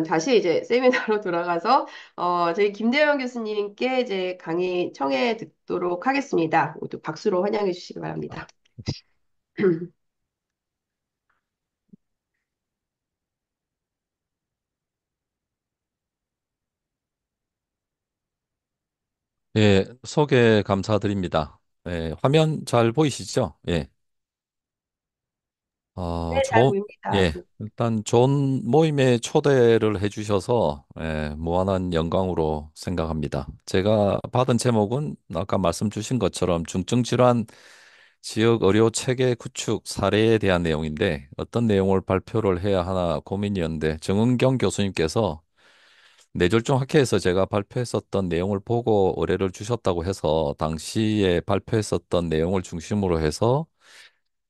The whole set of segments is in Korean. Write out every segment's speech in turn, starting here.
그러면 다시 이제 세미나로 돌아가서 저희 김대영 교수님께 이제 강의 청해 듣도록 하겠습니다. 모두 박수로 환영해 주시기 바랍니다. 예, 소개 감사드립니다. 예, 화면 잘 보이시죠? 예. 네, 잘 좋은, 보입니다. 예, 일단 좋은 모임에 초대를 해주셔서, 예, 무한한 영광으로 생각합니다. 제가 받은 제목은 아까 말씀 주신 것처럼 중증 질환 지역 의료 체계 구축 사례에 대한 내용인데, 어떤 내용을 발표를 해야 하나 고민이었는데, 정은경 교수님께서 뇌졸중 학회에서 제가 발표했었던 내용을 보고 의뢰를 주셨다고 해서 당시에 발표했었던 내용을 중심으로 해서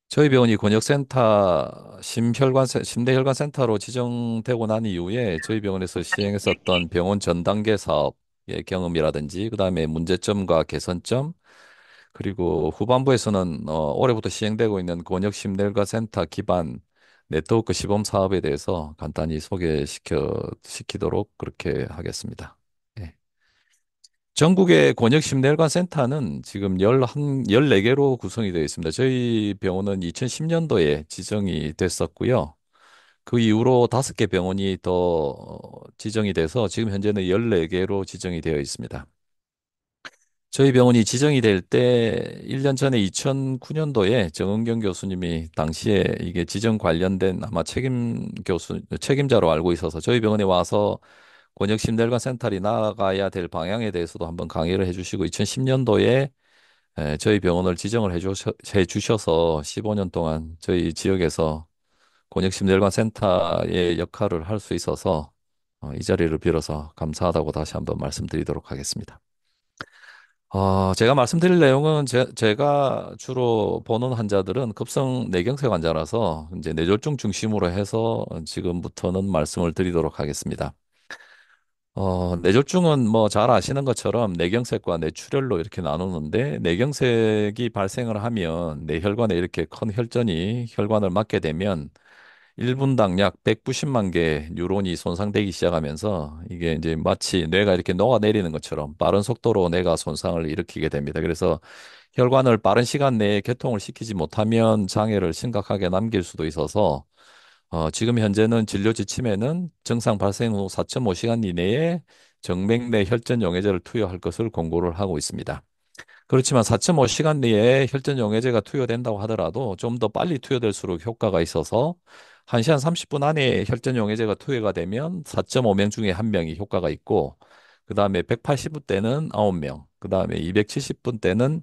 저희 병원이 권역센터 심내혈관 센터로 지정되고 난 이후에 저희 병원에서 시행했었던 병원 전단계 사업의 경험이라든지 그다음에 문제점과 개선점 그리고 후반부에서는 올해부터 시행되고 있는 권역 심내혈관 센터 기반 네트워크 시범 사업에 대해서 간단히 시키도록 그렇게 하겠습니다. 예. 전국의 권역심내혈관 센터는 지금 14개로 구성이 되어 있습니다. 저희 병원은 2010년도에 지정이 됐었고요. 그 이후로 5개 병원이 더 지정이 돼서 지금 현재는 14개로 지정이 되어 있습니다. 저희 병원이 지정이 될 때 1년 전에 2009년도에 정은경 교수님이 당시에 이게 지정 관련된 아마 책임자로 알고 있어서 저희 병원에 와서 권역심혈관 센터이 나아가야 될 방향에 대해서도 한번 강의를 해주시고 2010년도에 저희 병원을 지정을 해주셔서 15년 동안 저희 지역에서 권역심혈관 센터의 역할을 할 수 있어서 이 자리를 빌어서 감사하다고 다시 한번 말씀드리도록 하겠습니다. 제가 말씀드릴 내용은 제가 주로 보는 환자들은 급성 뇌경색 환자라서 이제 뇌졸중 중심으로 해서 지금부터는 말씀을 드리도록 하겠습니다. 뇌졸중은 뭐 잘 아시는 것처럼 뇌경색과 뇌출혈로 이렇게 나누는데 뇌경색이 발생을 하면 뇌혈관에 이렇게 큰 혈전이 혈관을 막게 되면 1분당 약 190만 개 뉴런이 손상되기 시작하면서 이게 이제 마치 뇌가 이렇게 녹아내리는 것처럼 빠른 속도로 뇌가 손상을 일으키게 됩니다. 그래서 혈관을 빠른 시간 내에 개통을 시키지 못하면 장애를 심각하게 남길 수도 있어서 지금 현재는 진료 지침에는 증상 발생 후 4.5시간 이내에 정맥 내 혈전 용해제를 투여할 것을 권고를 하고 있습니다. 그렇지만 4.5시간 내에 혈전 용해제가 투여된다고 하더라도 좀 더 빨리 투여될수록 효과가 있어서 1시간 30분 안에 혈전 용해제가 투여가 되면 4.5명 중에 1명이 효과가 있고 그다음에 180분 때는 9명, 그다음에 270분 때는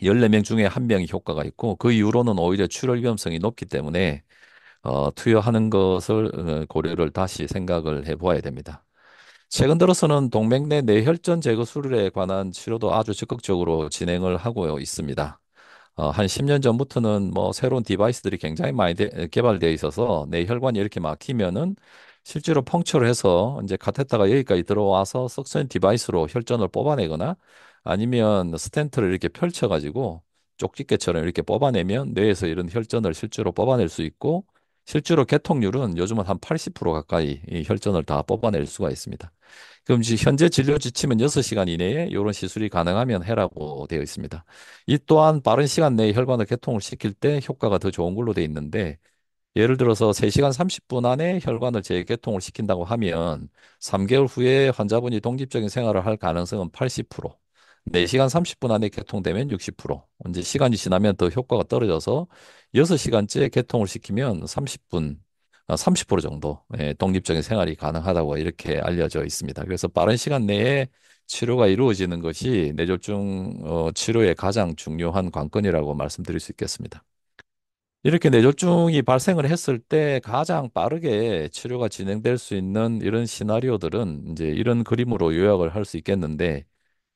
14명 중에 1명이 효과가 있고 그 이후로는 오히려 출혈 위험성이 높기 때문에 투여하는 것을 고려를 다시 생각을 해보아야 됩니다. 최근 들어서는 동맥 내 뇌혈전 제거 수술에 관한 치료도 아주 적극적으로 진행을 하고 있습니다. 한 10년 전부터는 뭐 새로운 디바이스들이 굉장히 많이 개발되어 있어서 뇌혈관이 이렇게 막히면은 실제로 펑처를 해서 이제 카테터가 여기까지 들어와서 석션 디바이스로 혈전을 뽑아내거나 아니면 스텐트를 이렇게 펼쳐가지고 쪽집게처럼 이렇게 뽑아내면 뇌에서 이런 혈전을 실제로 뽑아낼 수 있고 실제로 개통률은 요즘은 한 80% 가까이 이 혈전을 다 뽑아낼 수가 있습니다. 그럼 현재 진료 지침은 6시간 이내에 이런 시술이 가능하면 해라고 되어 있습니다. 이 또한 빠른 시간 내에 혈관을 개통을 시킬 때 효과가 더 좋은 걸로 되어 있는데 예를 들어서 3시간 30분 안에 혈관을 재개통을 시킨다고 하면 3개월 후에 환자분이 독립적인 생활을 할 가능성은 80%, 4시간 30분 안에 개통되면 60%, 이제 시간이 지나면 더 효과가 떨어져서 6시간째 개통을 시키면 30% 정도 독립적인 생활이 가능하다고 이렇게 알려져 있습니다. 그래서 빠른 시간 내에 치료가 이루어지는 것이 뇌졸중 치료의 가장 중요한 관건이라고 말씀드릴 수 있겠습니다. 이렇게 뇌졸중이 발생을 했을 때 가장 빠르게 치료가 진행될 수 있는 이런 시나리오들은 이제 이런 그림으로 요약을 할 수 있겠는데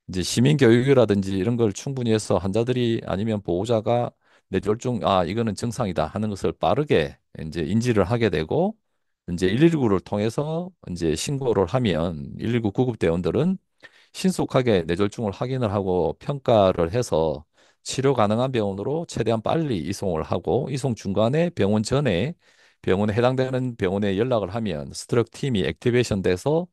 이제 시민 교육이라든지 이런 걸 충분히 해서 환자들이 아니면 보호자가 뇌졸중 이거는 증상이다 하는 것을 빠르게 이제 인지를 하게 되고 이제 119를 통해서 이제 신고를 하면 119 구급대원들은 신속하게 뇌졸중을 확인을 하고 평가를 해서 치료 가능한 병원으로 최대한 빨리 이송을 하고 이송 중간에 병원 전에 병원에 해당되는 병원에 연락을 하면 스트로크 팀이 액티베이션 돼서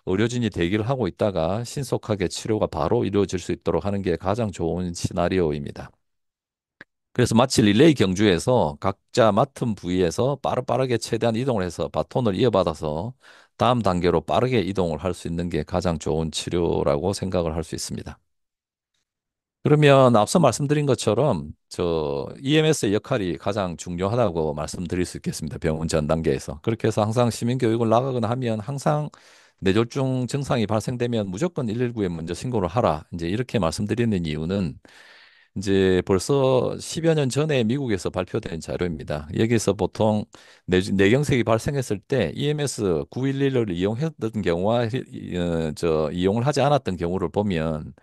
의료진이 대기를 하고 있다가 신속하게 치료가 바로 이루어질 수 있도록 하는 게 가장 좋은 시나리오입니다. 그래서 마치 릴레이 경주에서 각자 맡은 부위에서 빠르게 최대한 이동을 해서 바톤을 이어받아서 다음 단계로 빠르게 이동을 할 수 있는 게 가장 좋은 치료라고 생각을 할 수 있습니다. 그러면 앞서 말씀드린 것처럼 저 EMS의 역할이 가장 중요하다고 말씀드릴 수 있겠습니다. 병원 전 단계에서. 그렇게 해서 항상 시민 교육을 나가거나 하면 항상 뇌졸중 증상이 발생되면 무조건 119에 먼저 신고를 하라. 이제 이렇게 말씀드리는 이유는 이제 벌써 10여 년 전에 미국에서 발표된 자료입니다. 여기서 보통 뇌경색이 발생했을 때 EMS 911을 이용했던 경우와 이용을 하지 않았던 경우를 보면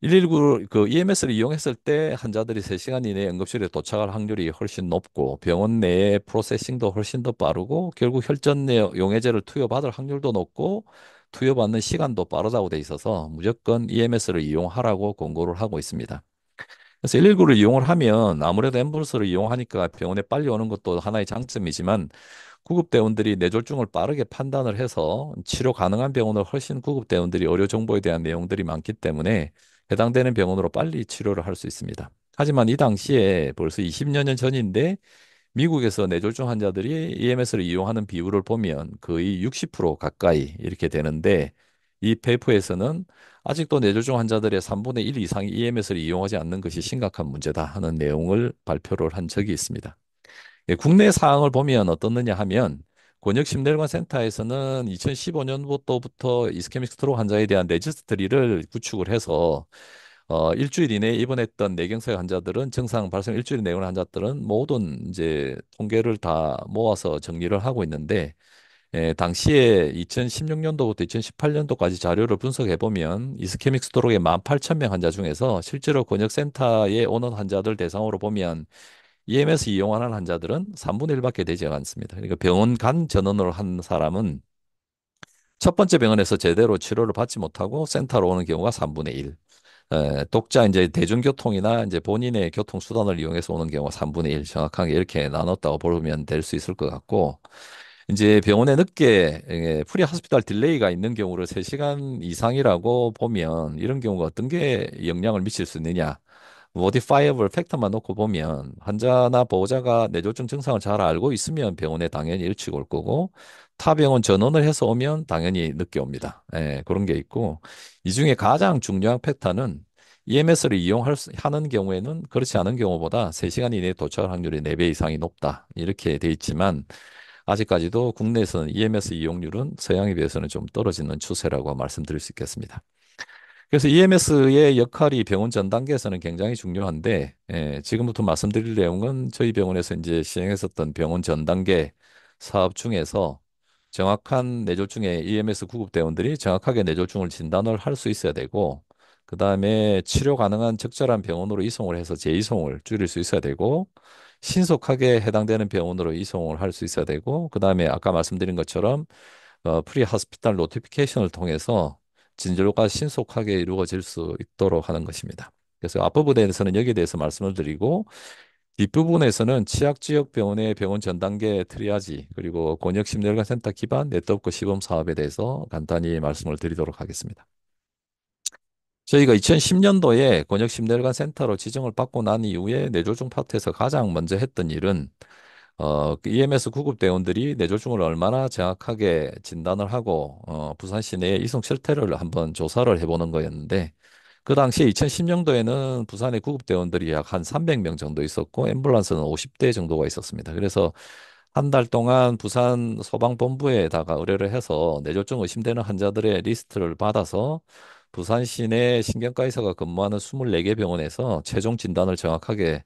119 그 EMS를 이용했을 때 환자들이 3시간 이내에 응급실에 도착할 확률이 훨씬 높고 병원 내의 프로세싱도 훨씬 더 빠르고 결국 혈전 내 용해제를 투여받을 확률도 높고 투여받는 시간도 빠르다고 돼 있어서 무조건 EMS를 이용하라고 권고를 하고 있습니다. 그래서 119를 이용을 하면 아무래도 앰뷸런스를 이용하니까 병원에 빨리 오는 것도 하나의 장점이지만 구급대원들이 뇌졸중을 빠르게 판단을 해서 치료 가능한 병원을 훨씬 구급대원들이 의료 정보에 대한 내용들이 많기 때문에 해당되는 병원으로 빨리 치료를 할 수 있습니다. 하지만 이 당시에 벌써 20여 년 전인데 미국에서 뇌졸중 환자들이 EMS를 이용하는 비율을 보면 거의 60% 가까이 이렇게 되는데 이 페이퍼에서는 아직도 뇌졸중 환자들의 3분의 1 이상이 EMS를 이용하지 않는 것이 심각한 문제다 하는 내용을 발표를 한 적이 있습니다. 예, 국내 사항을 보면 어떻느냐 하면 권역심내관 센터에서는 2015년부터 이스케믹 스트로크 환자에 대한 레지스트리를 구축을 해서 일주일 이내에 입원했던 뇌경색 환자들은 증상 발생 일주일 내에 환자들은 모든 이제 통계를 다 모아서 정리를 하고 있는데 당시에 2016년도부터 2018년도까지 자료를 분석해 보면 이스케믹 스트로크의 18,000명 환자 중에서 실제로 권역센터에 오는 환자들 대상으로 보면 EMS 이용하는 환자들은 3분의 1밖에 되지 않습니다. 그러니까 병원 간 전원을 한 사람은 첫 번째 병원에서 제대로 치료를 받지 못하고 센터로 오는 경우가 3분의 1. 독자 이제 대중교통이나 이제 본인의 교통수단을 이용해서 오는 경우가 3분의 1 정확하게 이렇게 나눴다고 보면 될 수 있을 것 같고 이제 병원에 늦게 프리 하스피탈 딜레이가 있는 경우를 3시간 이상이라고 보면 이런 경우가 어떤 게 영향을 미칠 수 있느냐? 모디파이어블 팩터만 놓고 보면 환자나 보호자가 뇌졸중 증상을 잘 알고 있으면 병원에 당연히 일찍 올 거고 타 병원 전원을 해서 오면 당연히 늦게 옵니다. 그런 게 있고 이 중에 가장 중요한 팩터는 EMS를 하는 경우에는 그렇지 않은 경우보다 3시간 이내에 도착할 확률이 4배 이상이 높다. 이렇게 돼 있지만 아직까지도 국내에서는 EMS 이용률은 서양에 비해서는 좀 떨어지는 추세라고 말씀드릴 수 있겠습니다. 그래서 EMS의 역할이 병원 전 단계에서는 굉장히 중요한데, 지금부터 말씀드릴 내용은 저희 병원에서 이제 시행했었던 병원 전 단계 사업 중에서 정확한 뇌졸중의 EMS 구급대원들이 정확하게 뇌졸중을 진단을 할 수 있어야 되고, 그 다음에 치료 가능한 적절한 병원으로 이송을 해서 재이송을 줄일 수 있어야 되고, 신속하게 해당되는 병원으로 이송을 할 수 있어야 되고, 그 다음에 아까 말씀드린 것처럼 프리 하스피탈 노티피케이션을 통해서 진료가 신속하게 이루어질 수 있도록 하는 것입니다. 그래서 앞부분에서는 여기에 대해서 말씀을 드리고 뒷부분에서는 취약 지역 병원의 병원 전 단계 트리아지 그리고 권역 심리혈관 센터 기반 네트워크 시범 사업에 대해서 간단히 말씀을 드리도록 하겠습니다. 저희가 2010년도에 권역 심리혈관 센터로 지정을 받고 난 이후에 뇌졸중 파트에서 가장 먼저 했던 일은 그 EMS 구급대원들이 뇌졸중을 얼마나 정확하게 진단을 하고 부산 시내에 이송 실태를 한번 조사를 해보는 거였는데 그 당시에 2010년도에는 부산의 구급대원들이 약 한 300명 정도 있었고 앰뷸런스는 50대 정도가 있었습니다. 그래서 한 달 동안 부산 소방본부에다가 의뢰를 해서 뇌졸중 의심되는 환자들의 리스트를 받아서 부산 시내 신경과 의사가 근무하는 24개 병원에서 최종 진단을 정확하게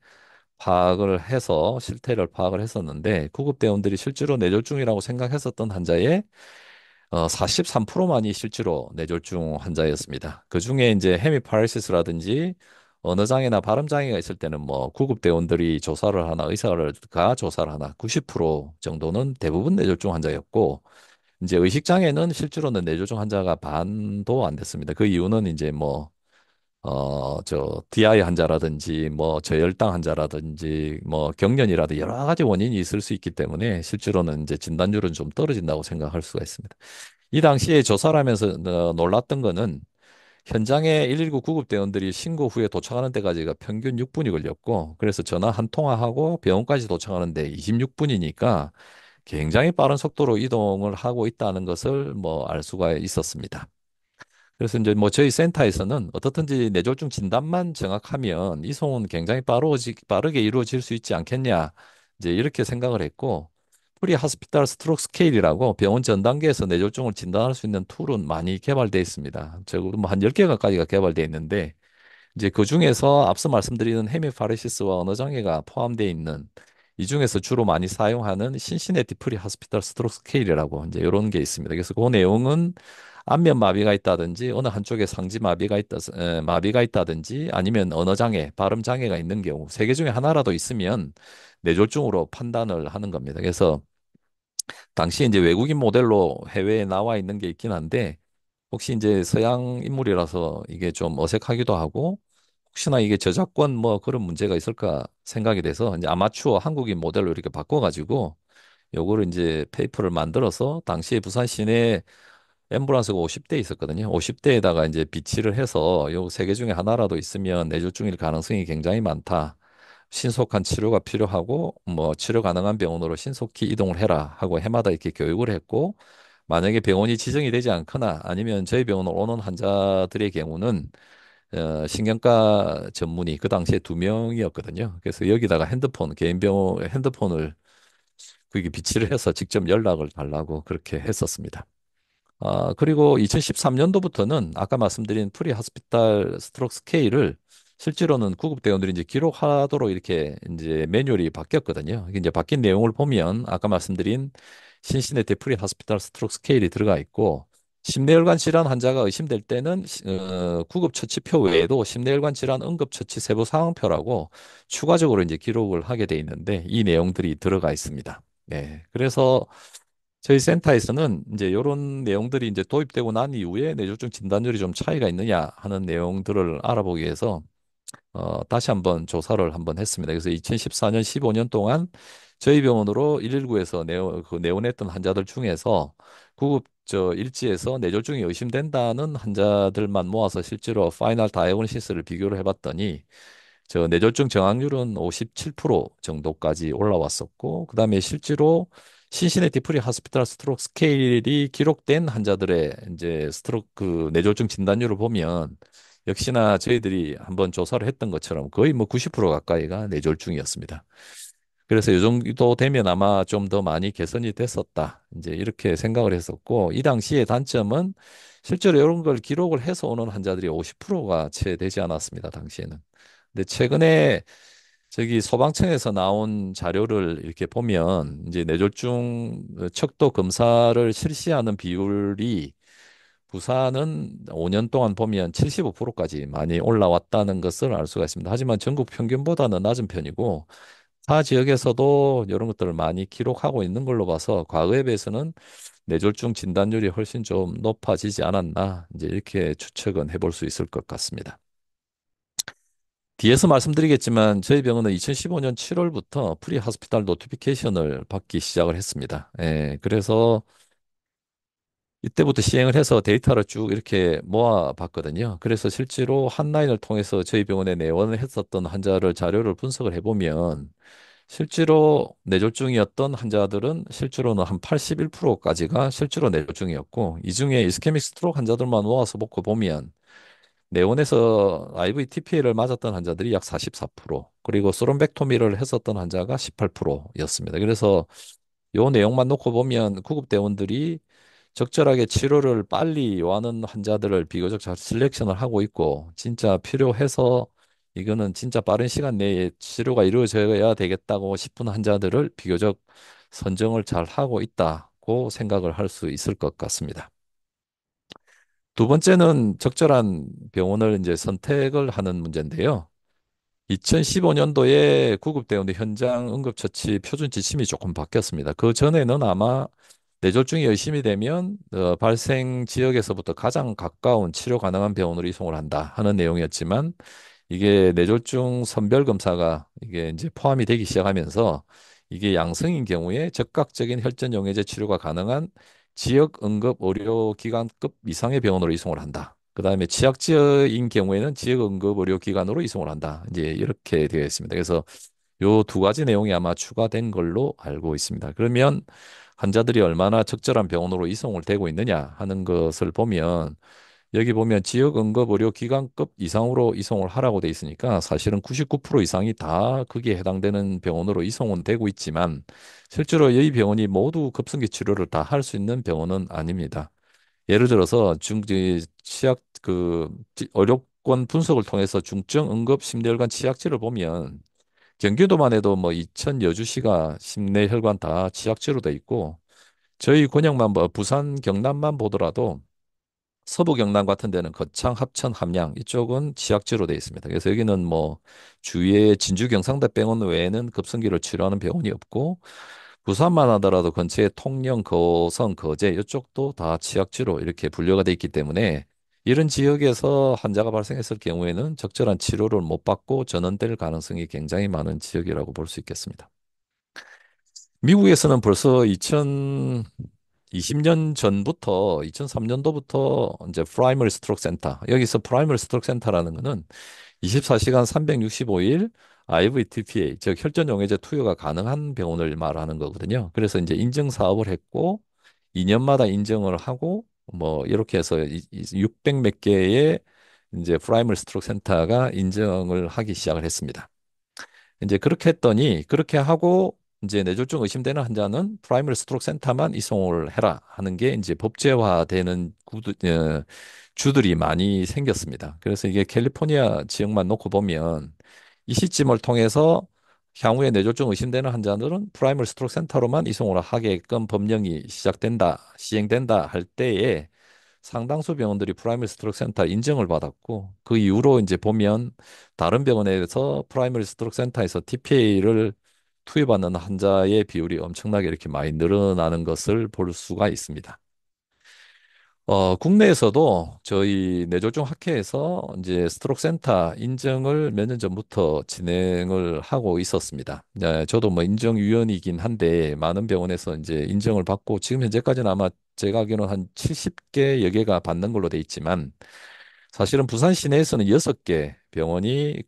파악을 해서 실태를 파악을 했었는데 구급대원들이 실제로 뇌졸중이라고 생각했었던 환자의 43%만이 실제로 뇌졸중 환자였습니다. 그중에 이제 헤미파레시스라든지 언어 장애나 발음 장애가 있을 때는 뭐 구급대원들이 조사를 하나 의사가 조사를 하나 90% 정도는 대부분 뇌졸중 환자였고 이제 의식 장애는 실제로는 뇌졸중 환자가 반도 안 됐습니다. 그 이유는 이제 뭐 DI 환자라든지, 뭐, 저혈당 환자라든지, 뭐, 경련이라든지 여러 가지 원인이 있을 수 있기 때문에 실제로는 이제 진단율은 좀 떨어진다고 생각할 수가 있습니다. 이 당시에 조사를 하면서 놀랐던 거는 현장에 119 구급대원들이 신고 후에 도착하는 데까지가 평균 6분이 걸렸고, 그래서 전화 한 통화하고 병원까지 도착하는데 26분이니까 굉장히 빠른 속도로 이동을 하고 있다는 것을 뭐 알 수가 있었습니다. 그래서 이제 뭐 저희 센터에서는 어떻든지 뇌졸중 진단만 정확하면 이송은 굉장히 빠르게 이루어질 수 있지 않겠냐. 이제 이렇게 생각을 했고, 프리 하스피탈 스트로크 스케일이라고 병원 전 단계에서 뇌졸중을 진단할 수 있는 툴은 많이 개발되어 있습니다. 적어도 뭐한 10개 가까이가 개발되어 있는데, 이제 그 중에서 앞서 말씀드리는 헤미파레시스와 언어 장애가 포함되어 있는 이 중에서 주로 많이 사용하는 신시내티 프리 하스피탈 스트로크 스케일이라고 이제 이런 게 있습니다. 그래서 그 내용은 안면 마비가 있다든지 어느 한쪽에 상지 마비가 있다든지 아니면 언어 장애, 발음 장애가 있는 경우 세 개 중에 하나라도 있으면 뇌졸중으로 판단을 하는 겁니다. 그래서 당시 이제 외국인 모델로 해외에 나와 있는 게 있긴 한데 혹시 이제 서양 인물이라서 이게 좀 어색하기도 하고 혹시나 이게 저작권 뭐 그런 문제가 있을까 생각이 돼서 이제 아마추어 한국인 모델로 이렇게 바꿔가지고 요거를 이제 페이퍼를 만들어서 당시에 부산 시내에 앰뷸런스가 50대 있었거든요. 50대에다가 이제 비치를 해서 요 세 개 중에 하나라도 있으면 뇌졸중일 가능성이 굉장히 많다. 신속한 치료가 필요하고 뭐 치료 가능한 병원으로 신속히 이동을 해라 하고 해마다 이렇게 교육을 했고 만약에 병원이 지정이 되지 않거나 아니면 저희 병원으로 오는 환자들의 경우는 신경과 전문의 그 당시에 두 명이었거든요. 그래서 여기다가 개인 병원 핸드폰을 그게 비치를 해서 직접 연락을 달라고 그렇게 했었습니다. 그리고 2013년도부터는 아까 말씀드린 프리 하스피탈 스트로크 스케일을 실제로는 구급대원들이 이제 기록하도록 이렇게 이제 매뉴얼이 바뀌었거든요. 이게 이제 바뀐 내용을 보면 아까 말씀드린 신시내티 프리 하스피탈 스트로크 스케일이 들어가 있고 심내혈관 질환 환자가 의심될 때는 구급 처치표 외에도 심내혈관 질환 응급 처치 세부 상황표라고 추가적으로 이제 기록을 하게 돼 있는데 이 내용들이 들어가 있습니다. 네. 그래서 저희 센터에서는 이제 이런 내용들이 이제 도입되고 난 이후에 뇌졸중 진단율이 좀 차이가 있느냐 하는 내용들을 알아보기 위해서 다시 한번 조사를 한번 했습니다. 그래서 2014년, 15년 동안 저희 병원으로 119에서 내원했던 환자들 중에서 구급 일지에서 뇌졸중이 의심된다는 환자들만 모아서 실제로 파이널 다이어그노시스를 비교를 해봤더니 뇌졸중 정확률은 57% 정도까지 올라왔었고, 그다음에 실제로 신시내티 프리 하스피탈 스트로크 스케일이 기록된 환자들의 이제 스트로크 뇌졸중 진단율을 보면 역시나 저희들이 한번 조사를 했던 것처럼 거의 뭐 90% 가까이가 뇌졸중이었습니다. 그래서 이 정도 되면 아마 좀 더 많이 개선이 됐었다. 이제 이렇게 생각을 했었고, 이 당시의 단점은 실제로 이런 걸 기록을 해서 오는 환자들이 50%가 채 되지 않았습니다. 당시에는. 근데 최근에 저기 소방청에서 나온 자료를 이렇게 보면 이제 뇌졸중 척도 검사를 실시하는 비율이 부산은 5년 동안 보면 75%까지 많이 올라왔다는 것을 알 수가 있습니다. 하지만 전국 평균보다는 낮은 편이고 타 지역에서도 이런 것들을 많이 기록하고 있는 걸로 봐서 과거에 비해서는 뇌졸중 진단율이 훨씬 좀 높아지지 않았나 이제 이렇게 추측은 해볼 수 있을 것 같습니다. 뒤에서 말씀드리겠지만 저희 병원은 2015년 7월부터 프리 하스피탈 노티피케이션을 받기 시작을 했습니다. 예, 그래서 이때부터 시행을 해서 데이터를 쭉 이렇게 모아 봤거든요. 그래서 실제로 한라인을 통해서 저희 병원에 내원을 했었던 환자를 자료를 분석을 해보면 실제로 뇌졸중이었던 환자들은 실제로는 한 81%까지가 실제로 뇌졸중이었고 이 중에 이스케믹 스트로크 환자들만 모아서 놓고 보면 내원에서 IV TPA를 맞았던 환자들이 약 44%, 그리고 스론백토미를 했었던 환자가 18%였습니다. 그래서 요 내용만 놓고 보면 구급대원들이 적절하게 치료를 빨리 요하는 환자들을 비교적 잘 셀렉션을 하고 있고, 진짜 필요해서 이거는 진짜 빠른 시간 내에 치료가 이루어져야 되겠다고 싶은 환자들을 비교적 선정을 잘 하고 있다고 생각을 할 수 있을 것 같습니다. 두 번째는 적절한 병원을 이제 선택을 하는 문제인데요. 2015년도에 구급대원의 현장 응급처치 표준 지침이 조금 바뀌었습니다. 그 전에는 아마 뇌졸중이 의심이 되면 발생 지역에서부터 가장 가까운 치료 가능한 병원으로 이송을 한다 하는 내용이었지만 이게 뇌졸중 선별 검사가 이게 이제 포함이 되기 시작하면서 이게 양성인 경우에 적극적인 혈전 용해제 치료가 가능한 지역 응급 의료 기관급 이상의 병원으로 이송을 한다. 그다음에 취약지역인 경우에는 지역 응급 의료 기관으로 이송을 한다. 이제 이렇게 되어 있습니다. 그래서 요 두 가지 내용이 아마 추가된 걸로 알고 있습니다. 그러면 환자들이 얼마나 적절한 병원으로 이송을 되고 있느냐 하는 것을 보면 여기 보면 지역 응급 의료 기관급 이상으로 이송을 하라고 돼 있으니까 사실은 99% 이상이 다 거기에 해당되는 병원으로 이송은 되고 있지만 실제로 이 병원이 모두 급성기 치료를 다 할 수 있는 병원은 아닙니다. 예를 들어서 치약 의료권 분석을 통해서 중증 응급 심뇌혈관 치약제를 보면 경기도만 해도 뭐 2천 여주시가 심내혈관 다 치약제로 돼 있고 저희 권역만 부산 경남만 보더라도 서부 경남 같은 데는 거창, 합천, 함양 이쪽은 지약지로 돼 있습니다. 그래서 여기는 뭐 주위에 진주, 경상도 병원 외에는 급성기를 치료하는 병원이 없고 부산만 하더라도 근처에 통영, 거성, 거제 이쪽도 다 지약지로 이렇게 분류가 돼 있기 때문에 이런 지역에서 환자가 발생했을 경우에는 적절한 치료를 못 받고 전원될 가능성이 굉장히 많은 지역이라고 볼 수 있겠습니다. 미국에서는 벌써 20년 전부터 2003년도부터 이제 프라이머리 스트로크 센터 여기서 프라이머리 스트로크 센터라는 거는 24시간 365일 IVTPA 즉 혈전용해제 투여가 가능한 병원을 말하는 거거든요. 그래서 이제 인증 사업을 했고 2년마다 인증을 하고 뭐 이렇게 해서 600 몇 개의 이제 프라이머리 스트로크 센터가 인증을 하기 시작을 했습니다. 이제 그렇게 했더니 그렇게 하고 이제 뇌졸중 의심되는 환자는 프라이머리 스트로크 센터만 이송을 해라 하는 게 이제 법제화되는 주들이 많이 생겼습니다. 그래서 이게 캘리포니아 지역만 놓고 보면 이 시점을 통해서 향후에 뇌졸중 의심되는 환자들은 프라이머리 스트로크 센터로만 이송을 하게끔 법령이 시행된다 할 때에 상당수 병원들이 프라이머리 스트로크 센터 인증을 받았고 그 이후로 이제 보면 다른 병원에서 프라이머리 스트로크 센터에서 TPA를 투입받는 환자의 비율이 엄청나게 이렇게 많이 늘어나는 것을 볼 수가 있습니다. 국내에서도 저희 뇌졸중 학회에서 이제 스트로크 센터 인증을 몇 년 전부터 진행을 하고 있었습니다. 네, 저도 뭐 인증위원이긴 한데 많은 병원에서 이제 인증을 받고 지금 현재까지는 아마 제가 알기로는 한 70개 여개가 받는 걸로 돼 있지만 사실은 부산 시내에서는 6개 병원이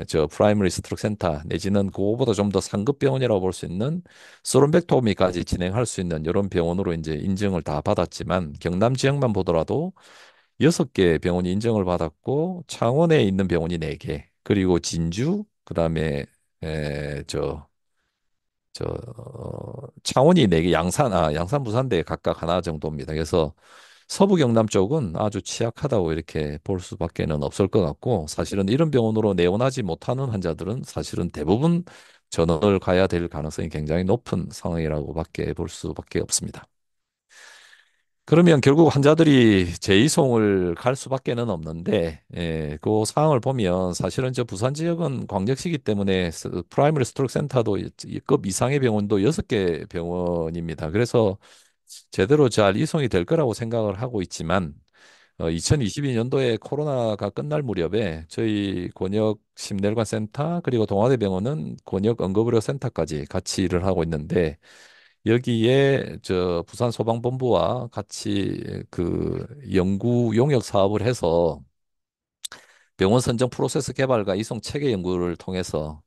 저 프라이머리 스트로크 센터 내지는 그거보다 좀 더 상급 병원이라고 볼 수 있는 소론백토미까지 진행할 수 있는 이런 병원으로 이제 인증을 다 받았지만 경남 지역만 보더라도 6개 병원이 인증을 받았고 창원에 있는 병원이 4개 그리고 진주 그다음에 에, 저 창원이 4개 양산 부산대 각각 하나 정도입니다. 그래서 서부 경남 쪽은 아주 취약하다고 이렇게 볼 수밖에는 없을 것 같고 사실은 이런 병원으로 내원하지 못하는 환자들은 사실은 대부분 전원을 가야 될 가능성이 굉장히 높은 상황이라고밖에 볼 수밖에 없습니다. 그러면 결국 환자들이 재이송을 갈 수밖에는 없는데, 그 상황을 보면 사실은 저 부산 지역은 광역시기 때문에 프라이머리 스트로크 센터도 이급 이상의 병원도 6개 병원입니다. 그래서 제대로 잘 이송이 될 거라고 생각을 하고 있지만, 2022년도에 코로나가 끝날 무렵에 저희 권역 심내혈관 센터 그리고 동아대병원은 권역 응급의료 센터까지 같이 일을 하고 있는데, 여기에 저 부산 소방본부와 같이 그 연구 용역 사업을 해서 병원 선정 프로세스 개발과 이송 체계 연구를 통해서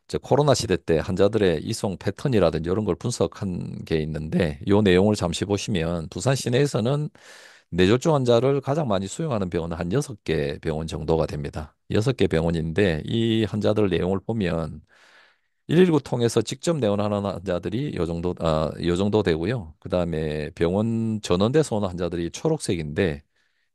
저 코로나 시대 때 환자들의 이송 패턴이라든지 이런 걸 분석한 게 있는데 이 내용을 잠시 보시면 부산 시내에서는 뇌졸중 환자를 가장 많이 수용하는 병원은 한 6개 병원 정도가 됩니다. 6개 병원인데 이 환자들 내용을 보면 119 통해서 직접 내원하는 환자들이 요 정도 되고요. 그다음에 병원 전원돼서 오는 환자들이 초록색인데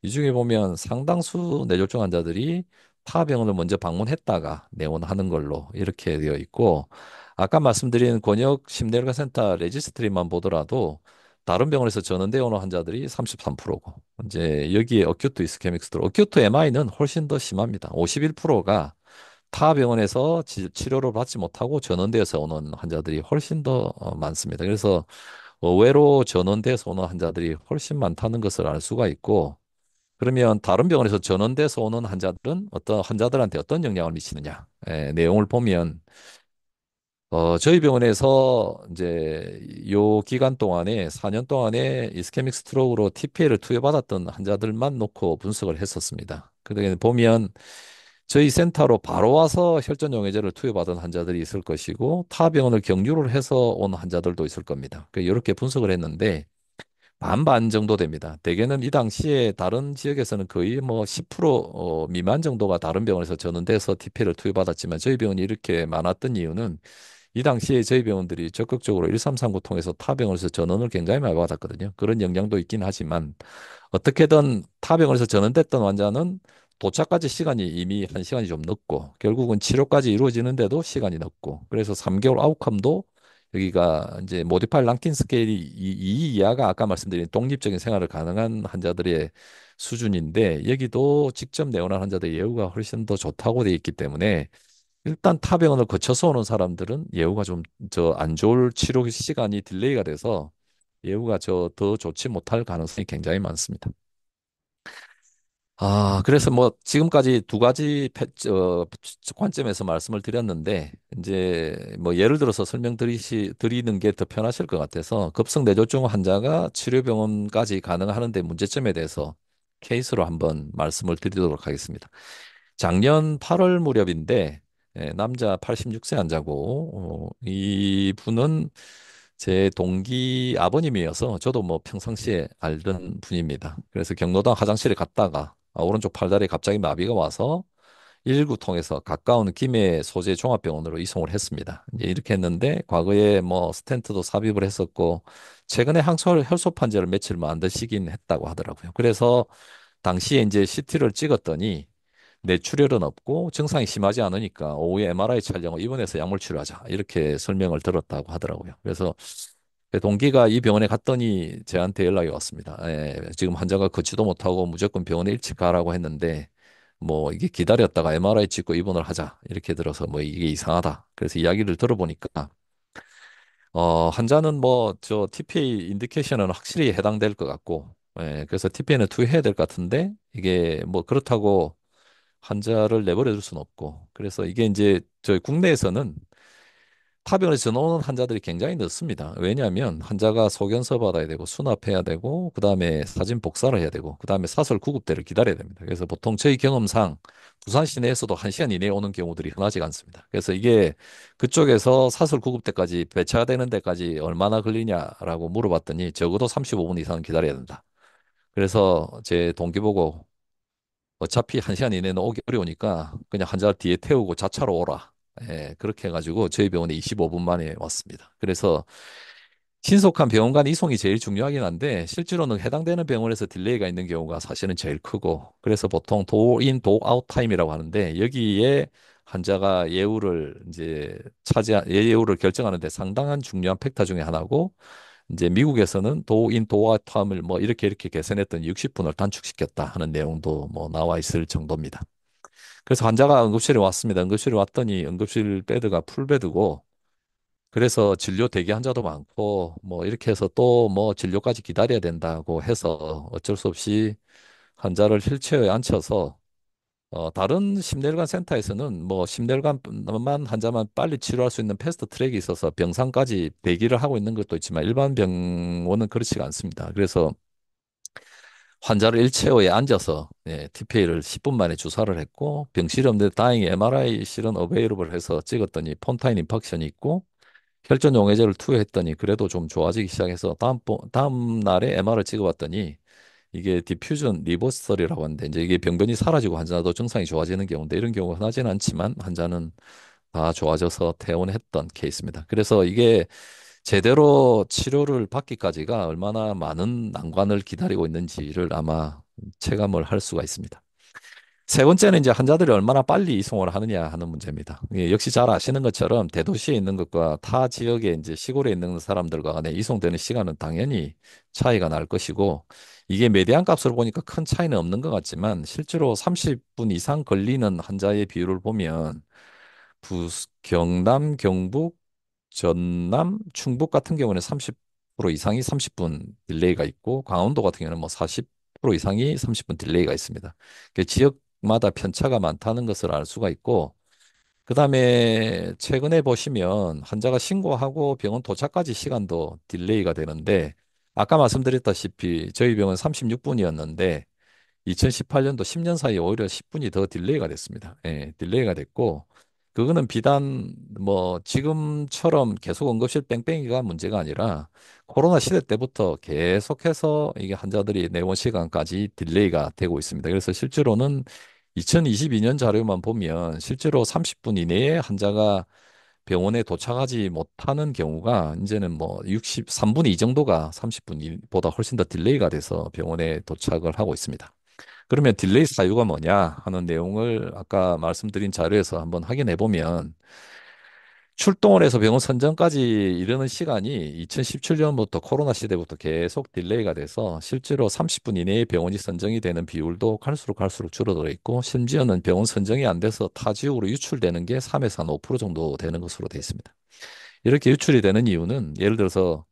이 중에 보면 상당수 뇌졸중 환자들이 타 병원을 먼저 방문했다가 내원하는 걸로 이렇게 되어 있고 아까 말씀드린 권역 심내혈관 센터 레지스트리만 보더라도 다른 병원에서 전원되어 오는 환자들이 33%고 이제 여기에 어큐트 이스케믹 스트로크, 어큐트 MI는 훨씬 더 심합니다. 51%가 타 병원에서 치료를 받지 못하고 전원되어서 오는 환자들이 훨씬 더 많습니다. 그래서 의외로 전원돼서 오는 환자들이 훨씬 많다는 것을 알 수가 있고, 그러면 다른 병원에서 전원돼서 오는 환자들은 어떤 환자들한테 어떤 영향을 미치느냐? 내용을 보면 저희 병원에서 이제 요 기간 동안에 4년 동안에 이스케믹 스트로크로 TPA를 투여받았던 환자들만 놓고 분석을 했었습니다. 그러게 보면 저희 센터로 바로 와서 혈전 용해제를 투여받은 환자들이 있을 것이고 타 병원을 경유를 해서 온 환자들도 있을 겁니다. 이렇게 분석을 했는데 반반 정도 됩니다. 대개는 이 당시에 다른 지역에서는 거의 뭐 10% 미만 정도가 다른 병원에서 전원돼서 TP를 투여받았지만 저희 병원이 이렇게 많았던 이유는 이 당시에 저희 병원들이 적극적으로 1339 통해서 타 병원에서 전원을 굉장히 많이 받았거든요. 그런 영향도 있긴 하지만 어떻게든 타 병원에서 전원됐던 환자는 도착까지 시간이 이미 1시간이 좀 늦고 결국은 치료까지 이루어지는데도 시간이 늦고 그래서 3개월 아웃컴도 여기가 이제 모디파일 랑킨 스케일이 이 이하가 아까 말씀드린 독립적인 생활을 가능한 환자들의 수준인데 여기도 직접 내원한 환자들의 예후가 훨씬 더 좋다고 돼 있기 때문에 일단 타 병원을 거쳐서 오는 사람들은 예후가 좀 저 안 좋을 치료 시간이 딜레이가 돼서 예후가 저 더 좋지 못할 가능성이 굉장히 많습니다. 그래서 뭐 지금까지 두 가지 관점에서 말씀을 드렸는데 이제 뭐 예를 들어서 드리는 게 더 편하실 것 같아서 급성 뇌졸중 환자가 치료병원까지 가능하는데 문제점에 대해서 케이스로 한번 말씀을 드리도록 하겠습니다. 작년 8월 무렵인데 남자 86세 환자고 이 분은 제 동기 아버님이어서 저도 뭐 평상시에 알던 분입니다. 그래서 경로당 화장실에 갔다가 오른쪽 팔다리에 갑자기 마비가 와서 119 통해서 가까운 김해 소재 종합병원으로 이송을 했습니다. 이제 이렇게 했는데 과거에 뭐 스텐트도 삽입을 했었고 최근에 항소 혈소 판정을 며칠 안 드시긴 했다고 하더라고요. 그래서 당시에 이제 CT를 찍었더니 뇌출혈은 없고 증상이 심하지 않으니까 오후에 MRI 촬영을 입원해서 약물 치료하자 이렇게 설명을 들었다고 하더라고요. 그래서 그 동기가 이 병원에 갔더니 저한테 연락이 왔습니다. 지금 환자가 걷지도 못하고 무조건 병원에 일찍 가라고 했는데 뭐 이게 기다렸다가 MRI 찍고 입원을 하자 이렇게 들어서 뭐 이게 이상하다. 그래서 이야기를 들어보니까 환자는 뭐 저 TPA 인디케이션은 확실히 해당될 것 같고 그래서 TPA는 투여해야 될 것 같은데 이게 뭐 그렇다고 환자를 내버려 둘 수는 없고 그래서 이게 이제 저희 국내에서는 파병원에서 전화오는 환자들이 굉장히 늦습니다. 왜냐하면 환자가 소견서 받아야 되고 수납해야 되고 그다음에 사진 복사를 해야 되고 그다음에 사설 구급대를 기다려야 됩니다. 그래서 보통 저희 경험상 부산 시내에서도 1시간 이내에 오는 경우들이 흔하지가 않습니다. 그래서 이게 그쪽에서 사설 구급대까지 배차가 되는 데까지 얼마나 걸리냐라고 물어봤더니 적어도 35분 이상 기다려야 된다. 그래서 제 동기 보고 어차피 1시간 이내는 오기 어려우니까 그냥 환자 뒤에 태우고 자차로 오라. 그렇게 해가지고 저희 병원에 25분 만에 왔습니다. 그래서 신속한 병원 간 이송이 제일 중요하긴 한데 실제로는 해당되는 병원에서 딜레이가 있는 경우가 사실은 제일 크고 그래서 보통 도인 도아웃 타임이라고 하는데 여기에 환자가 예우를 결정하는데 상당한 중요한 팩터 중에 하나고 이제 미국에서는 도인 도아웃 타임을 뭐 이렇게 개선했던 60분을 단축시켰다 하는 내용도 뭐 나와 있을 정도입니다. 그래서 환자가 응급실에 왔습니다. 응급실에 왔더니 응급실 베드가 풀베드고 그래서 진료 대기 환자도 많고 뭐 이렇게 해서 또 뭐 진료까지 기다려야 된다고 해서 어쩔 수 없이 환자를 휠체어에 앉혀서 다른 심내혈관 센터에서는 뭐 심내혈관만 환자만 빨리 치료할 수 있는 패스트 트랙이 있어서 병상까지 대기를 하고 있는 것도 있지만 일반 병원은 그렇지가 않습니다. 그래서 환자를 일체어에 앉아서 TPA를 10분 만에 주사를 했고 병실이 없는데 다행히 MRI 실은 어베이러블 해서 찍었더니 폰타인 임팍션이 있고 혈전 용해제를 투여했더니 그래도 좀 좋아지기 시작해서 다음 날에 MR을 찍어봤더니 이게 디퓨전 리버설이라고 하는데 이제 이게 병변이 사라지고 환자도 증상이 좋아지는 경우인데 이런 경우가 흔하지는 않지만 환자는 다 좋아져서 퇴원했던 케이스입니다. 그래서 이게 제대로 치료를 받기까지가 얼마나 많은 난관을 기다리고 있는지를 아마 체감을 할 수가 있습니다. 세 번째는 이제 환자들이 얼마나 빨리 이송을 하느냐 하는 문제입니다. 역시 잘 아시는 것처럼 대도시에 있는 것과 타 지역에 이제 시골에 있는 사람들과 간에 이송되는 시간은 당연히 차이가 날 것이고 이게 메디안 값으로 보니까 큰 차이는 없는 것 같지만 실제로 30분 이상 걸리는 환자의 비율을 보면 경남, 경북, 전남, 충북 같은 경우는 이상이 30분 딜레이가 있고 강원도 같은 경우는 뭐 40% 이상이 30분 딜레이가 있습니다. 지역마다 편차가 많다는 것을 알 수가 있고 그다음에 최근에 보시면 환자가 신고하고 병원 도착까지 시간도 딜레이가 되는데 아까 말씀드렸다시피 저희 병원 36분이었는데 2018년도 10년 사이에 오히려 10분이 더 딜레이가 됐습니다. 예, 딜레이가 됐고, 그거는 비단 뭐 지금처럼 계속 응급실 뺑뺑이가 문제가 아니라 코로나 시대 때부터 계속해서 이게 환자들이 내원 시간까지 딜레이가 되고 있습니다. 그래서 실제로는 2022년 자료만 보면 실제로 30분 이내에 환자가 병원에 도착하지 못하는 경우가 이제는 뭐 63분의 2 정도가 30분보다 훨씬 더 딜레이가 돼서 병원에 도착을 하고 있습니다. 그러면 딜레이 사유가 뭐냐 하는 내용을 아까 말씀드린 자료에서 한번 확인해 보면 출동을 해서 병원 선정까지 이르는 시간이 2017년부터 코로나 시대부터 계속 딜레이가 돼서 실제로 30분 이내에 병원이 선정이 되는 비율도 갈수록 줄어들어 있고 심지어는 병원 선정이 안 돼서 타 지역으로 유출되는 게 3에서 한 5% 정도 되는 것으로 되어 있습니다. 이렇게 유출이 되는 이유는 예를 들어서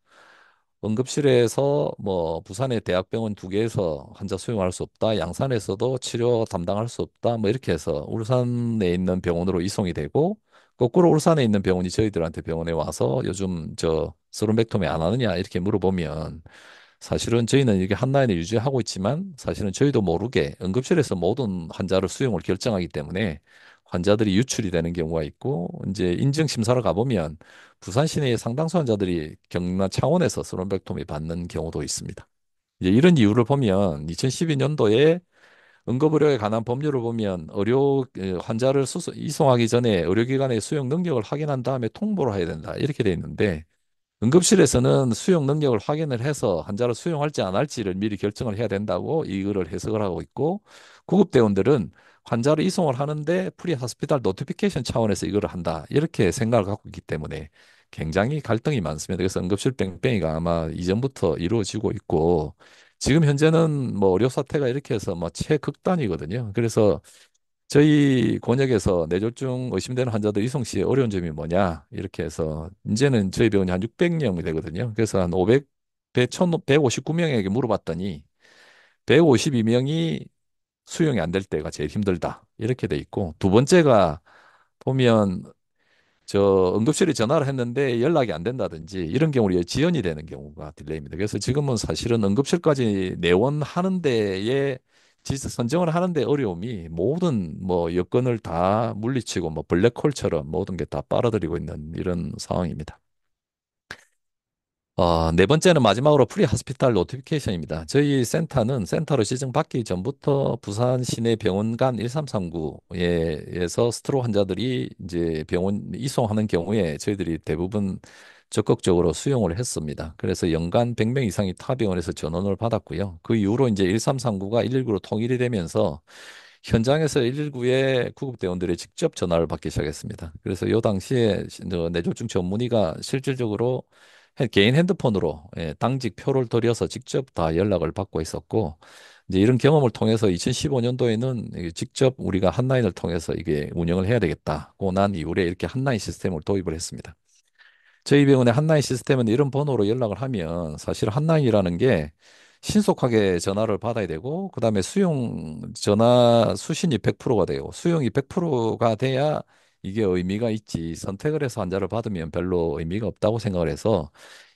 응급실에서 뭐 부산의 대학병원 두 개에서 환자 수용할 수 없다. 양산에서도 치료 담당할 수 없다. 뭐 이렇게 해서 울산에 있는 병원으로 이송이 되고 거꾸로 울산에 있는 병원이 저희들한테 병원에 와서 요즘 저 스론백토미 안 하느냐 이렇게 물어보면 사실은 저희는 이게 한 라인을 유지하고 있지만 사실은 저희도 모르게 응급실에서 모든 환자를 수용을 결정하기 때문에 환자들이 유출이 되는 경우가 있고 이제 인증 심사를 가보면 부산 시내의 상당수 환자들이 경남 창원에서 스론백토미 받는 경우도 있습니다. 이제 이런 이유를 보면 2012년도에 응급의료에 관한 법률을 보면 환자를 이송하기 전에 의료기관의 수용 능력을 확인한 다음에 통보를 해야 된다 이렇게 돼 있는데 응급실에서는 수용 능력을 확인을 해서 환자를 수용할지 안 할지를 미리 결정을 해야 된다고 이거를 해석을 하고 있고 구급대원들은 환자를 이송을 하는데 프리 하스피탈 노티피케이션 차원에서 이거를 한다. 이렇게 생각을 갖고 있기 때문에 굉장히 갈등이 많습니다. 그래서 응급실 뺑뺑이가 아마 이전부터 이루어지고 있고 지금 현재는 뭐 의료 사태가 이렇게 해서 뭐 최극단이거든요. 그래서 저희 권역에서 뇌졸중 의심되는 환자들 이송 시에 어려운 점이 뭐냐 이렇게 해서 이제는 저희 병원이 한 600명이 되거든요. 그래서 한 500, 1,159명에게 물어봤더니 152명이 수용이 안 될 때가 제일 힘들다 이렇게 돼 있고 두 번째가 보면 저 응급실에 전화를 했는데 연락이 안 된다든지 이런 경우로 지연이 되는 경우가 딜레이입니다. 그래서 지금은 사실은 응급실까지 내원하는 데에 선정을 하는데 어려움이 모든 뭐 여건을 다 물리치고 뭐 블랙홀처럼 모든 게 다 빨아들이고 있는 이런 상황입니다. 네 번째는 마지막으로 프리 하스피탈 노티피케이션입니다. 저희 센터로 지정받기 전부터 부산 시내 병원 간 1339에서 스트로 환자들이 이제 병원 이송하는 경우에 저희들이 대부분 적극적으로 수용을 했습니다. 그래서 연간 100명 이상이 타 병원에서 전원을 받았고요. 그 이후로 이제 1339가 119로 통일이 되면서 현장에서 119에 구급대원들이 직접 전화를 받기 시작했습니다. 그래서 요 당시에 뇌졸중 전문의가 실질적으로 개인 핸드폰으로 당직 표를 들여서 직접 다 연락을 받고 있었고 이제 이런 경험을 통해서 2015년도에는 직접 우리가 한라인을 통해서 이게 운영을 해야 되겠다고 난 이후에 이렇게 한라인 시스템을 도입을 했습니다. 저희 병원의 한라인 시스템은 이런 번호로 연락을 하면 사실 한라인이라는 게 신속하게 전화를 받아야 되고 그다음에 수용 전화 수신이 100%가 돼요. 수용이 100%가 돼야 이게 의미가 있지. 선택을 해서 환자를 받으면 별로 의미가 없다고 생각을 해서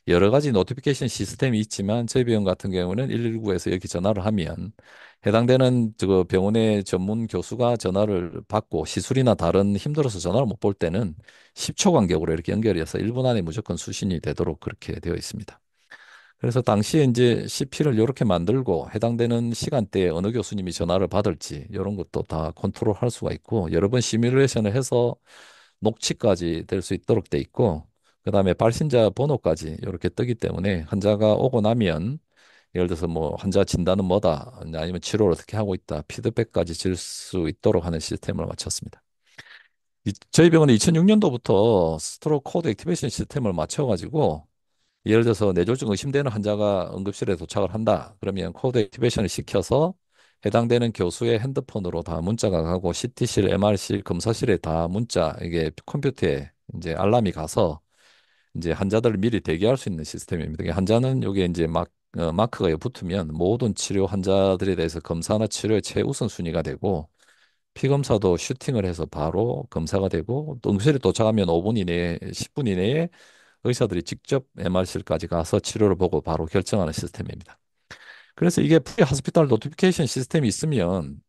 여러 가지 노티피케이션 시스템이 있지만 저희 병원 같은 경우는 119에서 이렇게 전화를 하면 해당되는 저 병원의 전문 교수가 전화를 받고 시술이나 다른 힘들어서 전화를 못 볼 때는 10초 간격으로 이렇게 연결해서 1분 안에 무조건 수신이 되도록 그렇게 되어 있습니다. 그래서 당시에 이제 CP를 이렇게 만들고 해당되는 시간대에 어느 교수님이 전화를 받을지 이런 것도 다 컨트롤할 수가 있고 여러 번 시뮬레이션을 해서 녹취까지 될 수 있도록 돼 있고 그다음에 발신자 번호까지 이렇게 뜨기 때문에 환자가 오고 나면 예를 들어서 뭐 환자 진단은 뭐다 아니면 치료를 어떻게 하고 있다 피드백까지 줄 수 있도록 하는 시스템을 마쳤습니다. 저희 병원은 2006년도부터 스트로크 코드 액티베이션 시스템을 맞춰가지고 예를 들어서 뇌졸중 의심되는 환자가 응급실에 도착을 한다. 그러면 코드 액티베이션을 시켜서 해당되는 교수의 핸드폰으로 다 문자가 가고 CT실, MR실, 검사실에 다 문자 이게 컴퓨터에 이제 알람이 가서 이제 환자들을 미리 대기할 수 있는 시스템입니다. 이게 환자는 요게 이제 마크가 붙으면 모든 치료 환자들에 대해서 검사나 치료의 최우선 순위가 되고 피검사도 슈팅을 해서 바로 검사가 되고 또 응급실에 도착하면 5분 이내에 10분 이내에 의사들이 직접 MR실까지 가서 치료를 보고 바로 결정하는 시스템입니다. 그래서 이게 프리 하스피탈 노티피케이션 시스템이 있으면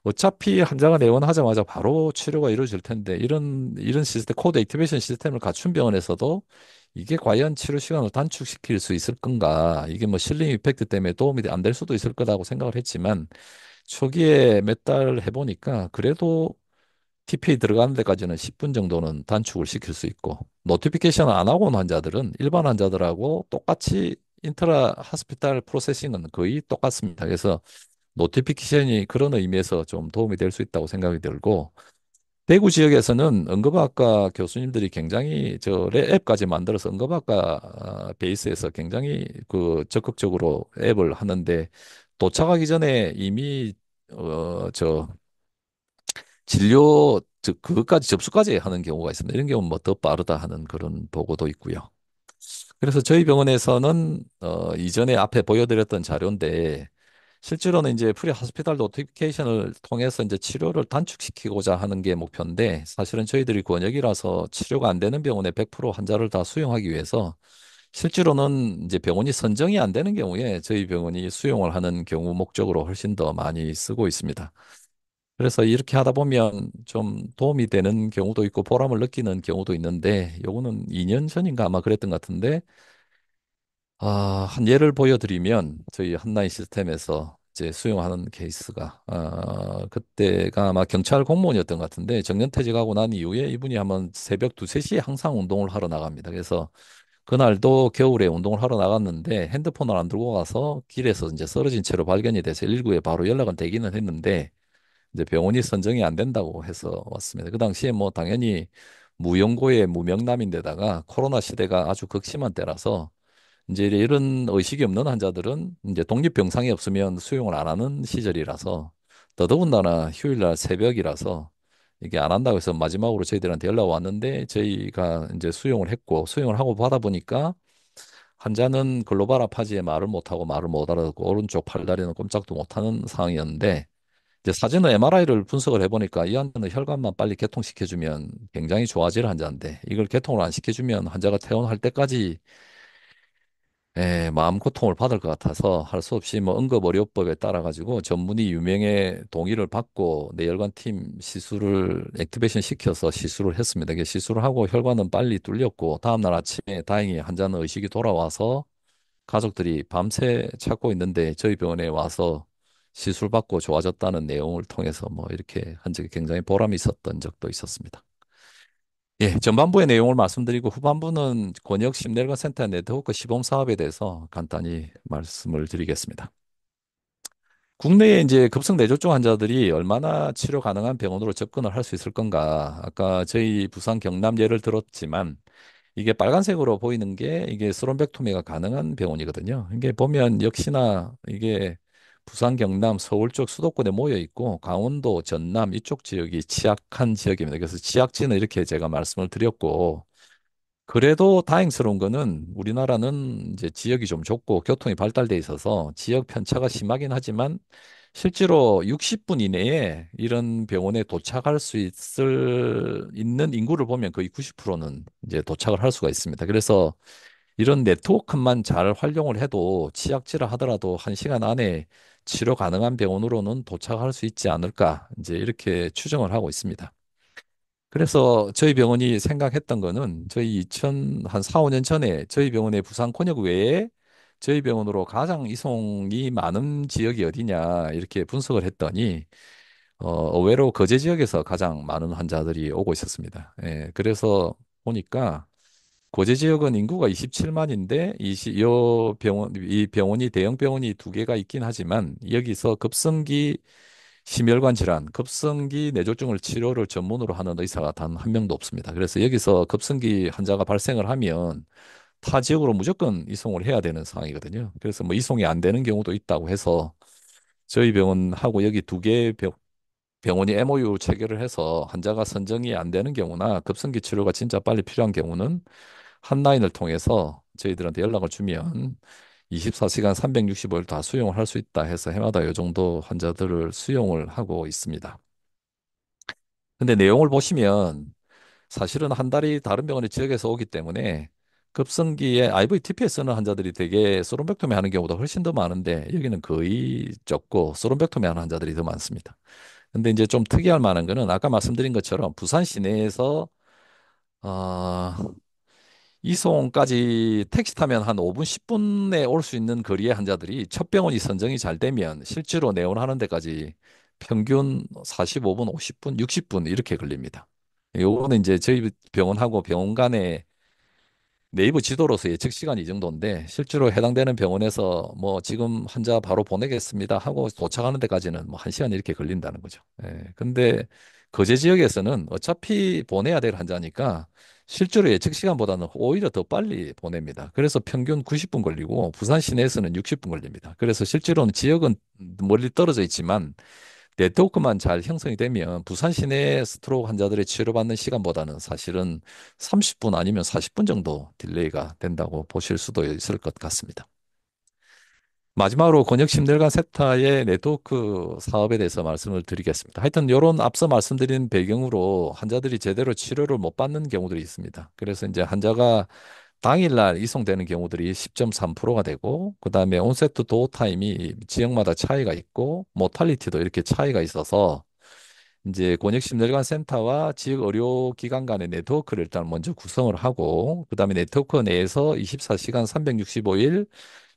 어차피 환자가 내원하자마자 바로 치료가 이루어질 텐데 이런 시스템 코드 액티베이션 시스템을 갖춘 병원에서도 이게 과연 치료 시간을 단축시킬 수 있을 건가? 이게 뭐 실링 이펙트 때문에 도움이 안 될 수도 있을 거라고 생각을 했지만 초기에 몇 달 해보니까 그래도 TPA 들어가는 데까지는 10분 정도는 단축을 시킬 수 있고 노티피케이션을 안 하고 온 환자들은 일반 환자들하고 똑같이 인트라 하스피탈 프로세싱은 거의 똑같습니다. 그래서 노티피케이션이 그런 의미에서 좀 도움이 될 수 있다고 생각이 들고 대구 지역에서는 응급학과 교수님들이 굉장히 앱까지 만들어서 응급학과 베이스에서 굉장히 그 적극적으로 앱을 하는데 도착하기 전에 이미 저 진료 그것까지 접수까지 하는 경우가 있습니다. 이런 경우는 뭐 더 빠르다 하는 그런 보고도 있고요. 그래서 저희 병원에서는 이전에 앞에 보여드렸던 자료인데 실제로는 이제 프리 하스피탈 노티피케이션을 통해서 이제 치료를 단축시키고자 하는 게 목표인데 사실은 저희들이 권역이라서 치료가 안 되는 병원에 100% 환자를 다 수용하기 위해서 실제로는 이제 병원이 선정이 안 되는 경우에 저희 병원이 수용을 하는 경우 목적으로 훨씬 더 많이 쓰고 있습니다. 그래서 이렇게 하다 보면 좀 도움이 되는 경우도 있고 보람을 느끼는 경우도 있는데 요거는 2년 전인가 아마 그랬던 것 같은데 한 예를 보여드리면 저희 한라인 시스템에서 이제 수용하는 케이스가 그때가 아마 경찰 공무원이었던 것 같은데 정년퇴직하고 난 이후에 이분이 한번 새벽 2, 3시에 항상 운동을 하러 나갑니다. 그래서 그날도 겨울에 운동을 하러 나갔는데 핸드폰을 안 들고 가서 길에서 이제 쓰러진 채로 발견이 돼서 119에 바로 연락은 되기는 했는데 이제 병원이 선정이 안 된다고 해서 왔습니다. 그 당시에 뭐 당연히 무연고의 무명남인데다가 코로나 시대가 아주 극심한 때라서 이제 이런 의식이 없는 환자들은 이제 독립병상이 없으면 수용을 안 하는 시절이라서 더더군다나 휴일날 새벽이라서 이게 안 한다고 해서 마지막으로 저희들한테 연락 왔는데 저희가 이제 수용을 했고 수용을 하고 받아보니까 환자는 글로발 아파지에 말을 못하고 말을 못 알아듣고 오른쪽 팔다리는 꼼짝도 못하는 상황이었는데 이제 사진은 MRI를 분석을 해보니까 이 환자는 혈관만 빨리 개통시켜주면 굉장히 좋아질 환자인데 이걸 개통을 안 시켜주면 환자가 퇴원할 때까지 마음고통을 받을 것 같아서 할 수 없이 뭐 응급의료법에 따라 가지고 전문의 유명의 동의를 받고 뇌혈관 팀 시술을 액티베이션 시켜서 시술을 했습니다. 이게 시술을 하고 혈관은 빨리 뚫렸고 다음날 아침에 다행히 환자는 의식이 돌아와서 가족들이 밤새 찾고 있는데 저희 병원에 와서 시술 받고 좋아졌다는 내용을 통해서 뭐 이렇게 한 적이 굉장히 보람이 있었던 적도 있었습니다. 예, 전반부의 내용을 말씀드리고 후반부는 권역 심내혈관 센터 네트워크 시범 사업에 대해서 간단히 말씀을 드리겠습니다. 국내에 이제 급성 뇌졸중 환자들이 얼마나 치료 가능한 병원으로 접근을 할 수 있을 건가? 아까 저희 부산 경남 예를 들었지만 이게 빨간색으로 보이는 게 이게 스론백토미가 가능한 병원이거든요. 이게 보면 역시나 이게 부산, 경남, 서울 쪽 수도권에 모여 있고 강원도, 전남 이쪽 지역이 취약한 지역입니다. 그래서 취약지는 이렇게 제가 말씀을 드렸고 그래도 다행스러운 거는 우리나라는 이제 지역이 좀 좁고 교통이 발달돼 있어서 지역 편차가 심하긴 하지만 실제로 60분 이내에 이런 병원에 도착할 수 있는 인구를 보면 거의 90%는 이제 도착을 할 수가 있습니다. 그래서 이런 네트워크만 잘 활용을 해도 취약지라 하더라도 1시간 안에 치료 가능한 병원으로는 도착할 수 있지 않을까 이제 이렇게 추정을 하고 있습니다. 그래서 저희 병원이 생각했던 거는 저희 2000한 4, 5년 전에 저희 병원의 부산 권역 외에 저희 병원으로 가장 이송이 많은 지역이 어디냐 이렇게 분석을 했더니 의외로 거제 지역에서 가장 많은 환자들이 오고 있었습니다. 예, 그래서 보니까 거제 지역은 인구가 27만인데 이 병원이 대형 병원이 두 개가 있긴 하지만 여기서 급성기 심혈관 질환, 급성기 뇌졸중을 치료를 전문으로 하는 의사가 단 한 명도 없습니다. 그래서 여기서 급성기 환자가 발생을 하면 타 지역으로 무조건 이송을 해야 되는 상황이거든요. 그래서 뭐 이송이 안 되는 경우도 있다고 해서 저희 병원하고 여기 두 개의 병원이 MOU 체결을 해서 환자가 선정이 안 되는 경우나 급성기 치료가 진짜 빨리 필요한 경우는 한라인을 통해서 저희들한테 연락을 주면 24시간 365일 다 수용을 할 수 있다 해서 해마다 이 정도 환자들을 수용을 하고 있습니다. 근데 내용을 보시면 사실은 한 달이 다른 병원의 지역에서 오기 때문에 급성기에 IVTP에 쓰는 환자들이 되게 소론백토미 하는 경우보다 훨씬 더 많은데 여기는 거의 적고 소론백토미 하는 환자들이 더 많습니다. 근데 이제 좀 특이할 만한 거는 아까 말씀드린 것처럼 부산 시내에서 어, 이송까지 택시 타면 한 5분, 10분에 올 수 있는 거리의 환자들이 첫 병원이 선정이 잘 되면 실제로 내원하는 데까지 평균 45분, 50분, 60분 이렇게 걸립니다. 요거는 이제 저희 병원하고 병원 간의 네이버 지도로서 예측 시간이 이 정도인데 실제로 해당되는 병원에서 뭐 지금 환자 바로 보내겠습니다 하고 도착하는 데까지는 뭐 1시간 이렇게 걸린다는 거죠. 예. 근데 거제 지역에서는 어차피 보내야 될 환자니까 실제로 예측 시간보다는 오히려 더 빨리 보냅니다. 그래서 평균 90분 걸리고 부산 시내에서는 60분 걸립니다. 그래서 실제로는 지역은 멀리 떨어져 있지만 네트워크만 잘 형성이 되면 부산 시내 스트로크 환자들의 치료받는 시간보다는 사실은 30분 아니면 40분 정도 딜레이가 된다고 보실 수도 있을 것 같습니다. 마지막으로 권역심혈관 세타의 네트워크 사업에 대해서 말씀을 드리겠습니다. 하여튼 이런 앞서 말씀드린 배경으로 환자들이 제대로 치료를 못 받는 경우들이 있습니다. 그래서 이제 환자가 당일날 이송되는 경우들이 10.3%가 되고, 그 다음에 온세트 도어 타임이 지역마다 차이가 있고, 모탈리티도 이렇게 차이가 있어서, 이제 권역심혈관 센터와 지역 의료기관 간의 네트워크를 일단 먼저 구성을 하고, 그 다음에 네트워크 내에서 24시간 365일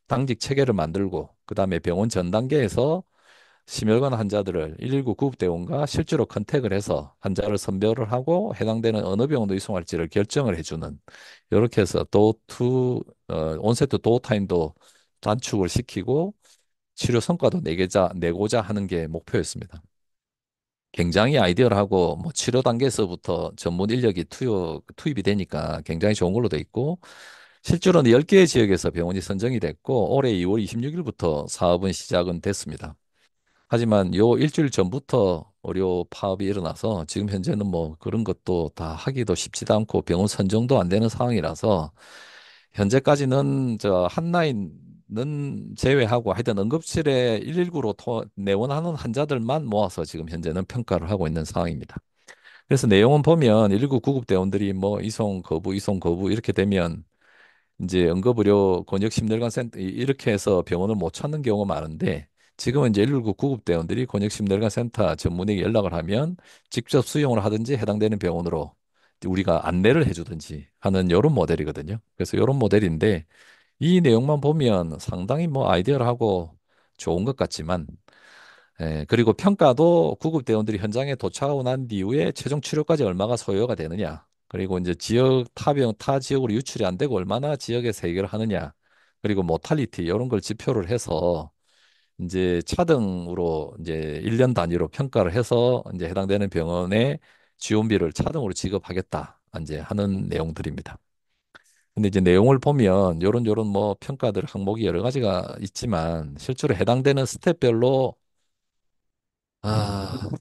당직 체계를 만들고, 그 다음에 병원 전 단계에서 심혈관 환자들을 119 구급대원과 실제로 컨택을 해서 환자를 선별을 하고 해당되는 어느 병원으로 이송할지를 결정을 해주는 이렇게 해서 도투 온세트 도어 타임도 단축을 시키고 치료 성과도 내고자 하는 게 목표였습니다. 굉장히 아이디어하고 뭐 치료 단계에서부터 전문 인력이 투입이 되니까 굉장히 좋은 걸로 돼 있고 실제로는 10개의 지역에서 병원이 선정이 됐고 올해 2월 26일부터 사업은 시작은 됐습니다. 하지만 요 일주일 전부터 의료 파업이 일어나서 지금 현재는 뭐 그런 것도 다 하기도 쉽지도 않고 병원 선정도 안 되는 상황이라서 현재까지는 저 한라인은 제외하고 하여튼 응급실에 119로 내원하는 환자들만 모아서 지금 현재는 평가를 하고 있는 상황입니다. 그래서 내용은 보면 119 구급대원들이 뭐 이송 거부 이렇게 되면 이제 응급의료 권역심혈관센터 이렇게 해서 병원을 못 찾는 경우가 많은데 지금은 이제 119 구급대원들이 권역심혈관센터 전문의에게 연락을 하면 직접 수용을 하든지 해당되는 병원으로 우리가 안내를 해주든지 하는 이런 모델이거든요. 그래서 이런 모델인데 이 내용만 보면 상당히 뭐 아이디어하고 좋은 것 같지만 그리고 평가도 구급대원들이 현장에 도착하고 난 이후에 최종 치료까지 얼마가 소요가 되느냐. 그리고 이제 지역 타 지역으로 유출이 안 되고 얼마나 지역에서 해결을 하느냐. 그리고 모탈리티 이런 걸 지표를 해서 이제 차등으로 이제 1년 단위로 평가를 해서 이제 해당되는 병원에 지원비를 차등으로 지급하겠다. 이제 하는 내용들입니다. 근데 이제 내용을 보면 요런 뭐 평가들 항목이 여러 가지가 있지만 실제로 해당되는 스텝별로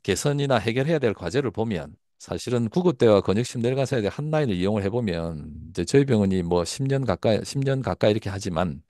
개선이나 해결해야 될 과제를 보면 사실은 구급대와 권역심 내려가서야 될 한라인을 이용을 해보면 이제 저희 병원이 뭐 10년 가까이 이렇게 하지만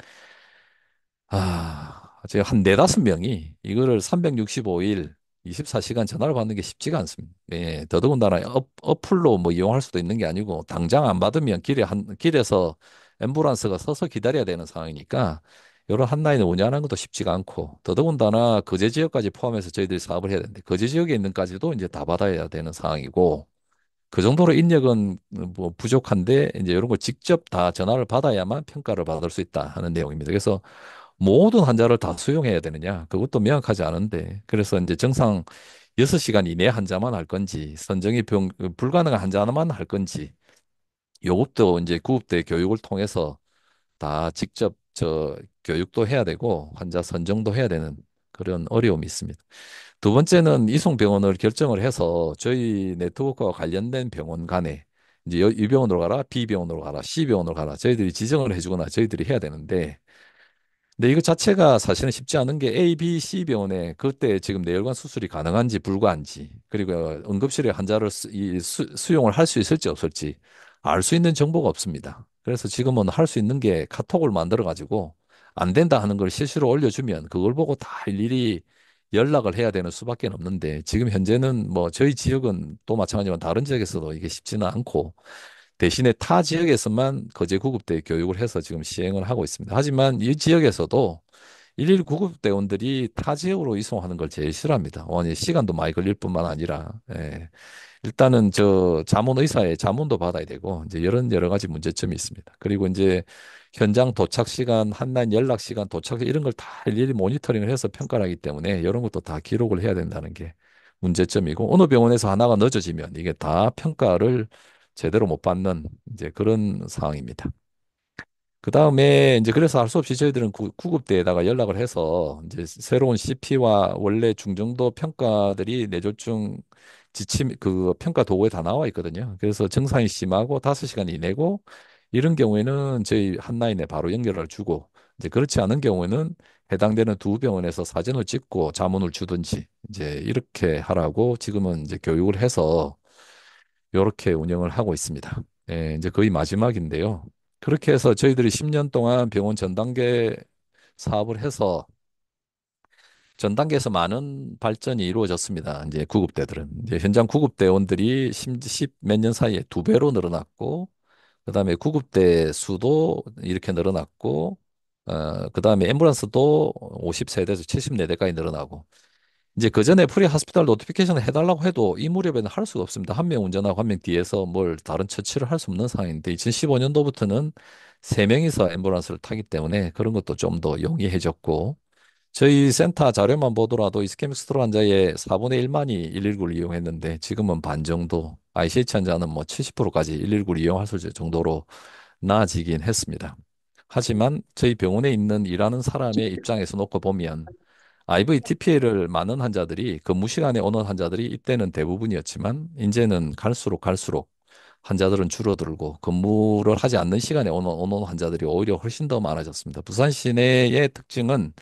제가 한 네다섯 명이 이거를 365일 24시간 전화를 받는 게 쉽지가 않습니다. 예, 더더군다나 어플로 뭐 이용할 수도 있는 게 아니고 당장 안 받으면 길에서 앰뷸런스가 서서 기다려야 되는 상황이니까 이런 한라인을 운영하는 것도 쉽지가 않고 더더군다나 거제 지역까지 포함해서 저희들이 사업을 해야 되는데 거제 지역에 있는까지도 이제 다 받아야 되는 상황이고 그 정도로 인력은 뭐 부족한데 이제 이런 걸 직접 다 전화를 받아야만 평가를 받을 수 있다 하는 내용입니다. 그래서 모든 환자를 다 수용해야 되느냐? 그것도 명확하지 않은데. 그래서 이제 정상 6시간 이내 환자만 할 건지, 불가능한 환자만 할 건지, 요것도 이제 구급대 교육을 통해서 다 직접 교육도 해야 되고, 환자 선정도 해야 되는 그런 어려움이 있습니다. 두 번째는 이송병원을 결정을 해서 저희 네트워크와 관련된 병원 간에 이제 이 병원으로 가라, B 병원으로 가라, C 병원으로 가라. 저희들이 지정을 해주거나 저희들이 해야 되는데, 근데 이거 자체가 사실은 쉽지 않은 게 A, B, C 병원에 그때 지금 뇌혈관 수술이 가능한지 불가한지 그리고 응급실에 환자를 수용을 할 수 있을지 없을지 알 수 있는 정보가 없습니다. 그래서 지금은 할 수 있는 게 카톡을 만들어 가지고 안 된다 하는 걸 실시로 올려주면 그걸 보고 다 일일이 연락을 해야 되는 수밖에 없는데 지금 현재는 뭐 저희 지역은 또 마찬가지지만 다른 지역에서도 이게 쉽지는 않고 대신에 타 지역에서만 거제 구급대 교육을 해서 지금 시행을 하고 있습니다. 하지만 이 지역에서도 119 구급대원들이 타 지역으로 이송하는 걸 제일 싫어합니다. 아니, 시간도 많이 걸릴 뿐만 아니라, 예. 일단은 저 자문 의사의 자문도 받아야 되고, 이제 이런 여러 가지 문제점이 있습니다. 그리고 이제 현장 도착 시간, 한라인 연락 시간, 도착 이런 걸 다 일일이 모니터링을 해서 평가를 하기 때문에 이런 것도 다 기록을 해야 된다는 게 문제점이고, 어느 병원에서 하나가 늦어지면 이게 다 평가를 제대로 못 받는 이제 그런 상황입니다. 그 다음에 이제 그래서 할 수 없이 저희들은 구급대에다가 연락을 해서 이제 새로운 CP와 원래 중정도 평가들이 뇌졸중 지침 그 평가 도구에 다 나와 있거든요. 그래서 증상이 심하고 5시간 이내고 이런 경우에는 저희 한라인에 바로 연결을 주고 이제 그렇지 않은 경우에는 해당되는 두 병원에서 사진을 찍고 자문을 주든지 이제 이렇게 하라고 지금은 이제 교육을 해서 이렇게 운영을 하고 있습니다. 예, 이제 거의 마지막인데요. 그렇게 해서 저희들이 10년 동안 병원 전 단계 사업을 해서 전 단계에서 많은 발전이 이루어졌습니다. 이제 구급대들은 이제 현장 구급대원들이 10 몇 년 사이에 2배로 늘어났고, 그다음에 구급대 수도 이렇게 늘어났고, 그다음에 앰뷸런스도 50세대에서 70세대까지 늘어나고, 이제 그 전에 프리 하스피탈 노티피케이션을 해달라고 해도 이 무렵에는 할 수가 없습니다. 한 명 운전하고 한 명 뒤에서 뭘 다른 처치를 할 수 없는 상황인데 2015년도부터는 세명이서 앰뷸런스를 타기 때문에 그런 것도 좀 더 용이해졌고 저희 센터 자료만 보더라도 이스케믹 스트로크 환자의 4분의 1만이 119를 이용했는데 지금은 반 정도 ICH 환자는 뭐 70%까지 119를 이용할 수 있을 정도로 나아지긴 했습니다. 하지만 저희 병원에 있는 일하는 사람의 입장에서 놓고 보면 IVTPA를 많은 환자들이 근무 시간에 오는 환자들이 이때는 대부분이었지만 이제는 갈수록 환자들은 줄어들고 근무를 하지 않는 시간에 오는 환자들이 오히려 훨씬 더 많아졌습니다. 부산 시내의 특징은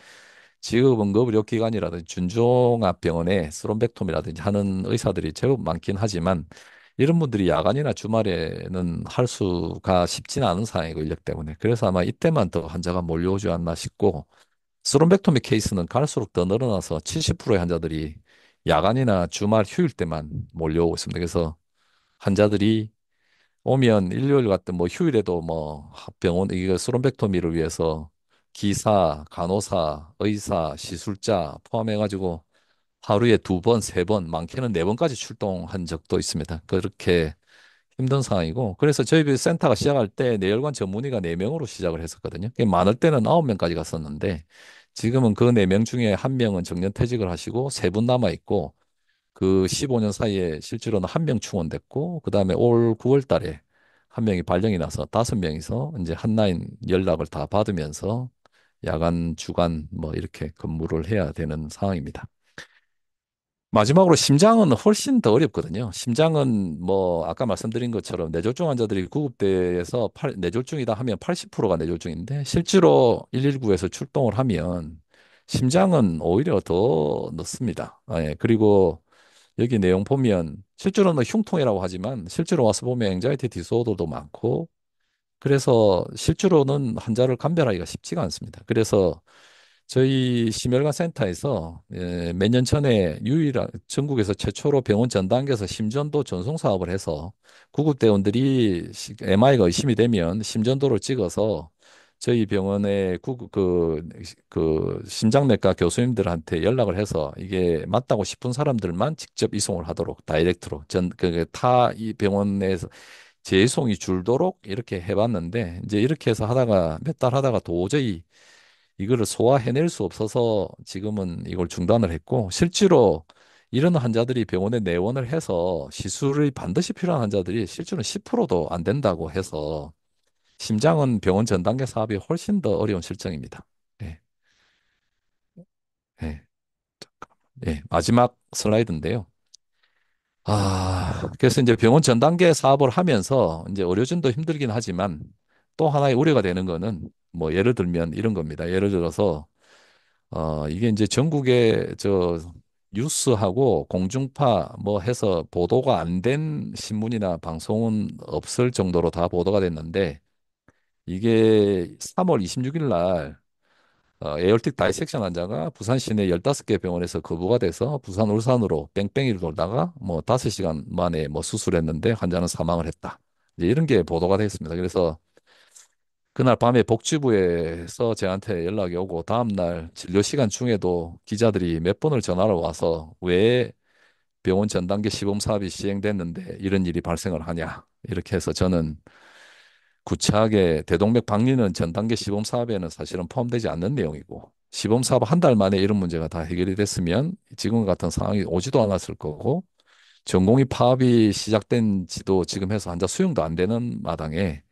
지역응급의료기관이라든지 준종합병원에 스론백tom이라든지 하는 의사들이 제법 많긴 하지만 이런 분들이 야간이나 주말에는 할 수가 쉽지는 않은 상황이고 인력 때문에 그래서 아마 이때만 더 환자가 몰려오지 않나 싶고 스론백토미 케이스는 갈수록 더 늘어나서 70%의 환자들이 야간이나 주말 휴일 때만 몰려오고 있습니다. 그래서 환자들이 오면 일요일 같은 뭐 휴일에도 뭐 병원 이거 스론백토미를 위해서 기사, 간호사, 의사, 시술자 포함해가지고 하루에 2번, 3번, 많게는 4번까지 출동한 적도 있습니다. 그렇게 힘든 상황이고 그래서 저희 센터가 시작할 때 뇌혈관 전문의가 4명으로 시작을 했었거든요. 많을 때는 9명까지 갔었는데 지금은 그 4명 중에 1명은 정년퇴직을 하시고 3분 남아 있고 그 15년 사이에 실제로는 1명 충원됐고 그다음에 올 9월 달에 1명이 발령이 나서 5명이서 이제 한라인 연락을 다 받으면서 야간, 주간 뭐 이렇게 근무를 해야 되는 상황입니다. 마지막으로 심장은 훨씬 더 어렵거든요. 심장은 뭐 아까 말씀드린 것처럼 뇌졸중 환자들이 구급대에서 뇌졸중이다 하면 80%가 뇌졸중인데 실제로 119에서 출동을 하면 심장은 오히려 더 늦습니다. 예, 그리고 여기 내용 보면 실제로는 흉통이라고 하지만 실제로 와서 보면 앵자이티 디소더도 많고 그래서 실제로는 환자를 감별하기가 쉽지가 않습니다. 그래서 저희 심혈관 센터에서 몇 년 전에 유일한 전국에서 최초로 병원 전 단계에서 심전도 전송 사업을 해서 구급대원들이 MI가 의심이 되면 심전도를 찍어서 저희 병원의 그 심장내과 교수님들한테 연락을 해서 이게 맞다고 싶은 사람들만 직접 이송을 하도록 다이렉트로 타 이 병원에서 재송이 줄도록 이렇게 해봤는데 이제 이렇게 해서 하다가 몇 달 하다가 도저히 이거를 소화해낼 수 없어서 지금은 이걸 중단을 했고 실제로 이런 환자들이 병원에 내원을 해서 시술이 반드시 필요한 환자들이 실제로는 10%도 안 된다고 해서 심장은 병원 전 단계 사업이 훨씬 더 어려운 실정입니다. 네, 네, 네. 마지막 슬라이드인데요. 그래서 이제 병원 전 단계 사업을 하면서 이제 의료진도 힘들긴 하지만 또 하나의 우려가 되는 거는 뭐 예를 들면 이런 겁니다. 예를 들어서 이게 이제 전국에 저 뉴스하고 공중파 뭐 해서 보도가 안 된 신문이나 방송은 없을 정도로 다 보도가 됐는데 이게 3월 26일 날 에어틱 다이섹션 환자가 부산 시내 15개 병원에서 거부가 돼서 부산 울산으로 뺑뺑이를 돌다가 뭐 5시간 만에 뭐 수술했는데 환자는 사망을 했다. 이제 이런 게 보도가 됐습니다. 그래서 그날 밤에 복지부에서 저한테 연락이 오고 다음날 진료 시간 중에도 기자들이 몇 번을 전화를 와서 왜 병원 전단계 시범 사업이 시행됐는데 이런 일이 발생을 하냐. 이렇게 해서 저는 구차하게 대동맥 박리는 전 단계 시범 사업에는 사실은 포함되지 않는 내용이고 시범 사업 한 달 만에 이런 문제가 다 해결이 됐으면 지금 같은 상황이 오지도 않았을 거고 전공의 파업이 시작된 지도 지금 해서 환자 수용도 안 되는 마당에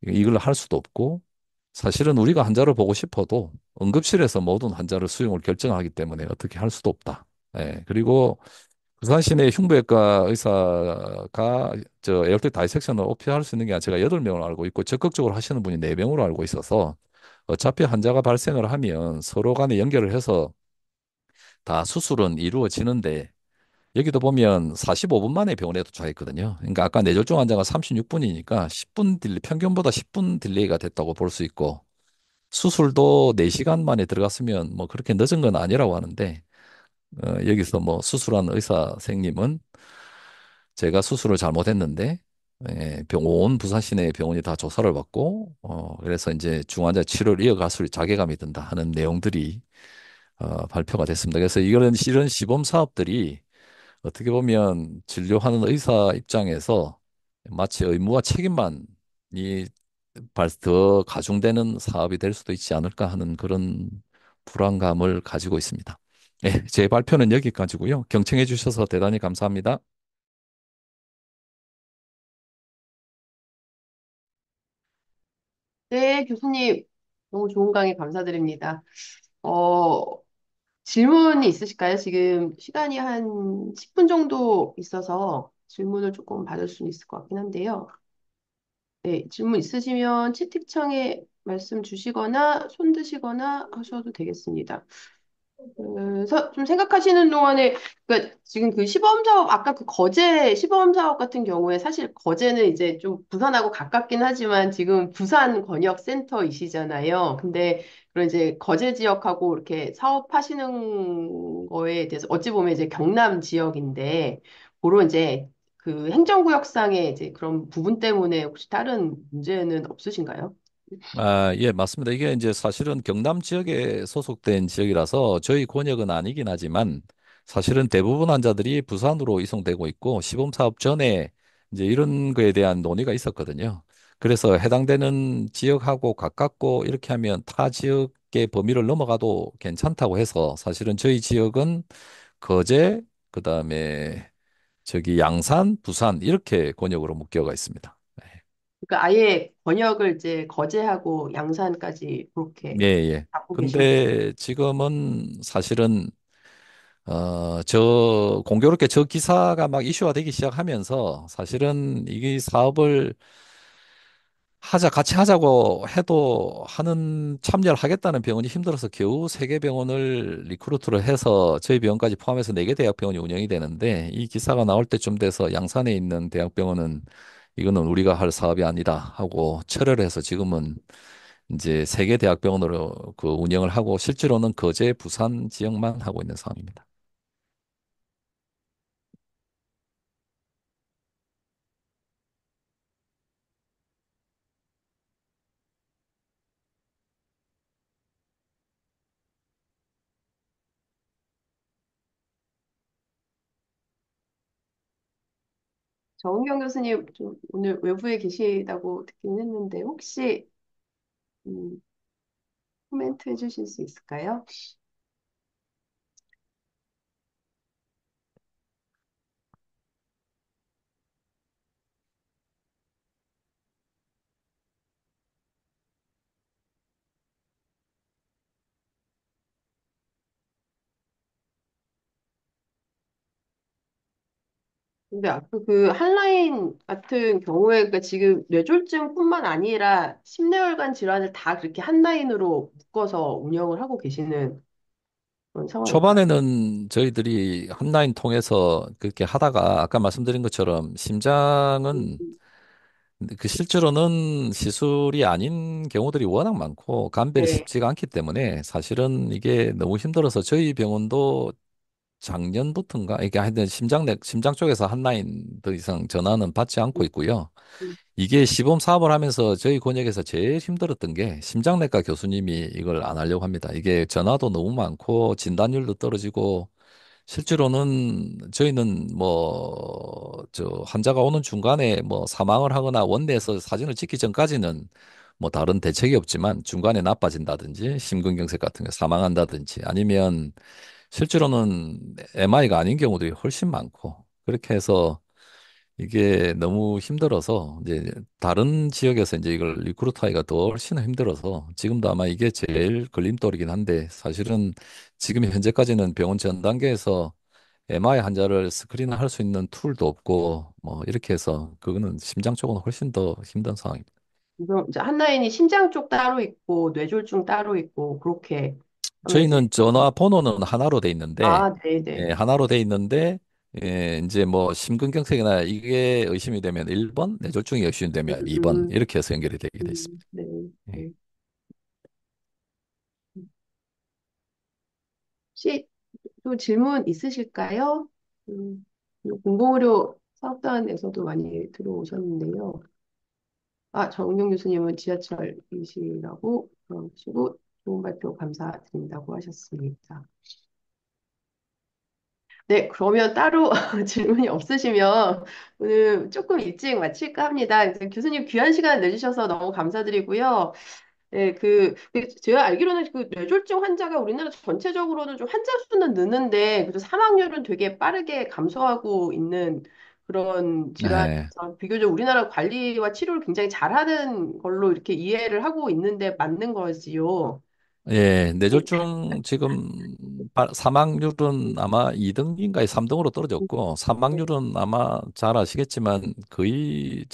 이걸 할 수도 없고 사실은 우리가 환자를 보고 싶어도 응급실에서 모든 환자를 수용을 결정하기 때문에 어떻게 할 수도 없다. 예, 그리고 부산 시내 흉부외과 의사가 저 에어텍 다이섹션을 오피할 수 있는 게 아니라 제가 8명을 알고 있고 적극적으로 하시는 분이 4명으로 알고 있어서 어차피 환자가 발생을 하면 서로 간에 연결을 해서 다 수술은 이루어지는데 여기도 보면 45분 만에 병원에 도착했거든요. 그러니까 아까 뇌졸중 환자가 36분이니까 10분 딜레이, 평균보다 10분 딜레이가 됐다고 볼 수 있고 수술도 4시간 만에 들어갔으면 뭐 그렇게 늦은 건 아니라고 하는데 여기서 뭐 수술한 의사 선생님은 제가 수술을 잘못했는데 온 부산 시내 병원이 다 조사를 받고 그래서 이제 중환자 치료를 이어갈 수 있을 자괴감이 든다 하는 내용들이 발표가 됐습니다. 그래서 이런 시범 사업들이 어떻게 보면 진료하는 의사 입장에서 마치 의무와 책임만이 더 가중되는 사업이 될 수도 있지 않을까 하는 그런 불안감을 가지고 있습니다. 예, 제 발표는 여기까지고요. 경청해 주셔서 대단히 감사합니다. 네, 교수님. 너무 좋은 강의 감사드립니다. 어, 질문이 있으실까요? 지금 시간이 한 10분 정도 있어서 질문을 조금 받을 수 있을 것 같긴 한데요. 네, 질문 있으시면 채팅창에 말씀 주시거나 손 드시거나 하셔도 되겠습니다. 그래서 좀 생각하시는 동안에, 그러니까 지금 그 시범 사업, 아까 그 거제 시범 사업 같은 경우에 사실 거제는 이제 좀 부산하고 가깝긴 하지만 지금 부산 권역센터이시잖아요. 근데 그런 이제 거제 지역하고 이렇게 사업하시는 거에 대해서 어찌 보면 이제 경남 지역인데, 그런 이제 그 행정구역상의 이제 그런 부분 때문에 혹시 다른 문제는 없으신가요? 아, 예, 맞습니다. 이게 이제 사실은 경남 지역에 소속된 지역이라서 저희 권역은 아니긴 하지만 사실은 대부분 환자들이 부산으로 이송되고 있고 시범 사업 전에 이제 이런 거에 대한 논의가 있었거든요. 그래서 해당되는 지역하고 가깝고 이렇게 하면 타 지역의 범위를 넘어가도 괜찮다고 해서 사실은 저희 지역은 거제, 그다음에 저기 양산, 부산 이렇게 권역으로 묶여가 있습니다. 그러니까 아예 번역을 이제 거제하고 양산까지 그렇게 예, 예. 갖고 계신 거예요. 근데 지금은 사실은 저 공교롭게 저 기사가 막 이슈화 되기 시작하면서 사실은 이 사업을 같이 하자고 해도 하는 참여를 하겠다는 병원이 힘들어서 겨우 3개 병원을 리크루트를 해서 저희 병원까지 포함해서 4개 대학병원이 운영이 되는데 이 기사가 나올 때쯤 돼서 양산에 있는 대학병원은 이거는 우리가 할 사업이 아니다 하고 철회를 해서 지금은 이제 3개 대학병원으로 그 운영을 하고 실제로는 거제, 부산 지역만 하고 있는 상황입니다. 정은경 교수님 좀 오늘 외부에 계시다고 듣긴 했는데 혹시 음, 코멘트 해주실 수 있을까요? 근데 아까 그 한라인 같은 경우에 그러니까 지금 뇌졸중뿐만 아니라 심뇌혈관 질환을 다 그렇게 한 라인으로 묶어서 운영을 하고 계시는 그런 상황인가요? 초반에는 저희들이 한라인 통해서 그렇게 하다가 아까 말씀드린 것처럼 심장은 근데 그 실제로는 시술이 아닌 경우들이 워낙 많고 감별이 네. 쉽지가 않기 때문에 사실은 이게 너무 힘들어서 저희 병원도 작년부터인가 이게 하여튼 심장 쪽에서 한 라인 더 이상 전화는 받지 않고 있고요. 음, 이게 시범 사업을 하면서 저희 권역에서 제일 힘들었던 게 심장내과 교수님이 이걸 안 하려고 합니다. 이게 전화도 너무 많고 진단율도 떨어지고 실제로는 저희는 뭐, 환자가 오는 중간에 뭐 사망을 하거나 원내에서 사진을 찍기 전까지는 뭐 다른 대책이 없지만 중간에 나빠진다든지 심근경색 같은 게 사망한다든지 아니면 실제로는 MI가 아닌 경우들이 훨씬 많고 그렇게 해서 이게 너무 힘들어서 이제 다른 지역에서 이제 이걸 리크루트하기가 더 훨씬 힘들어서 지금도 아마 이게 제일 걸림돌이긴 한데 사실은 지금 현재까지는 병원 전 단계에서 MI 환자를 스크린할 수 있는 툴도 없고 뭐 이렇게 해서 그거는 심장 쪽은 훨씬 더 힘든 상황입니다. 그럼 이제 한 라인이 심장 쪽 따로 있고 뇌졸중 따로 있고 그렇게 하면서 저희는 전화번호는 하나로 돼 있는데 네네. 하나로 돼 있는데 이제 뭐 심근경색이나 이게 의심이 되면 1번, 뇌졸중이 의심이 음, 되면 2번 음, 이렇게 해서 연결이 되게 돼 있습니다. 네. 예. 네. 혹시 또 질문 있으실까요? 음, 공공의료 사업단에서도 많이 들어오셨는데요. 정은영 교수님은 지하철이시라고 그러시고 좋은 발표 감사드린다고 하셨습니다. 네, 그러면 따로 질문이 없으시면 오늘 조금 일찍 마칠까 합니다. 그래서 교수님 귀한 시간 내주셔서 너무 감사드리고요. 네, 제가 알기로는 그 뇌졸중 환자가 우리나라 전체적으로는 좀 환자 수는 느는데, 그래도 사망률은 되게 빠르게 감소하고 있는 그런 네. 질환이라서 비교적 우리나라 관리와 치료를 굉장히 잘하는 걸로 이렇게 이해를 하고 있는데 맞는 거지요. 예, 뇌졸중 지금 사망률은 아마 2등인가에 3등으로 떨어졌고 사망률은 아마 잘 아시겠지만 거의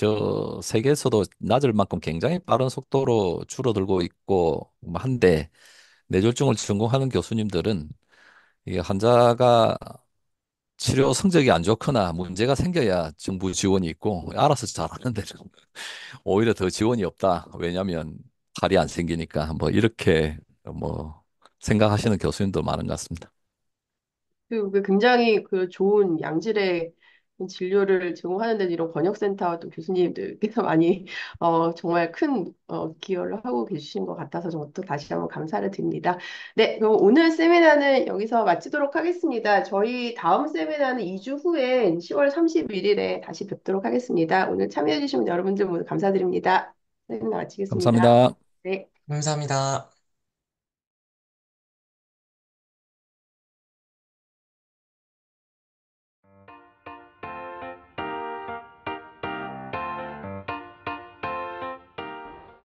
세계에서도 낮을 만큼 굉장히 빠른 속도로 줄어들고 있고 한데 뇌졸중을 전공하는 교수님들은 이게 환자가 치료 성적이 안 좋거나 문제가 생겨야 정부 지원이 있고 알아서 잘하는 데는 오히려 더 지원이 없다. 왜냐하면 탈이 안 생기니까 뭐 이렇게 뭐 생각하시는 교수님도 많은 것 같습니다. 굉장히 좋은 양질의 진료를 제공하는 데 이런 번역센터 또 교수님들께서 많이 정말 큰 기여를 하고 계신 것 같아서 저도 다시 한번 감사를 드립니다. 네, 그럼 오늘 세미나는 여기서 마치도록 하겠습니다. 저희 다음 세미나는 2주 후에 10월 31일에 다시 뵙도록 하겠습니다. 오늘 참여해주신 여러분들 모두 감사드립니다. 세미나 마치겠습니다. 감사합니다. 네. 감사합니다.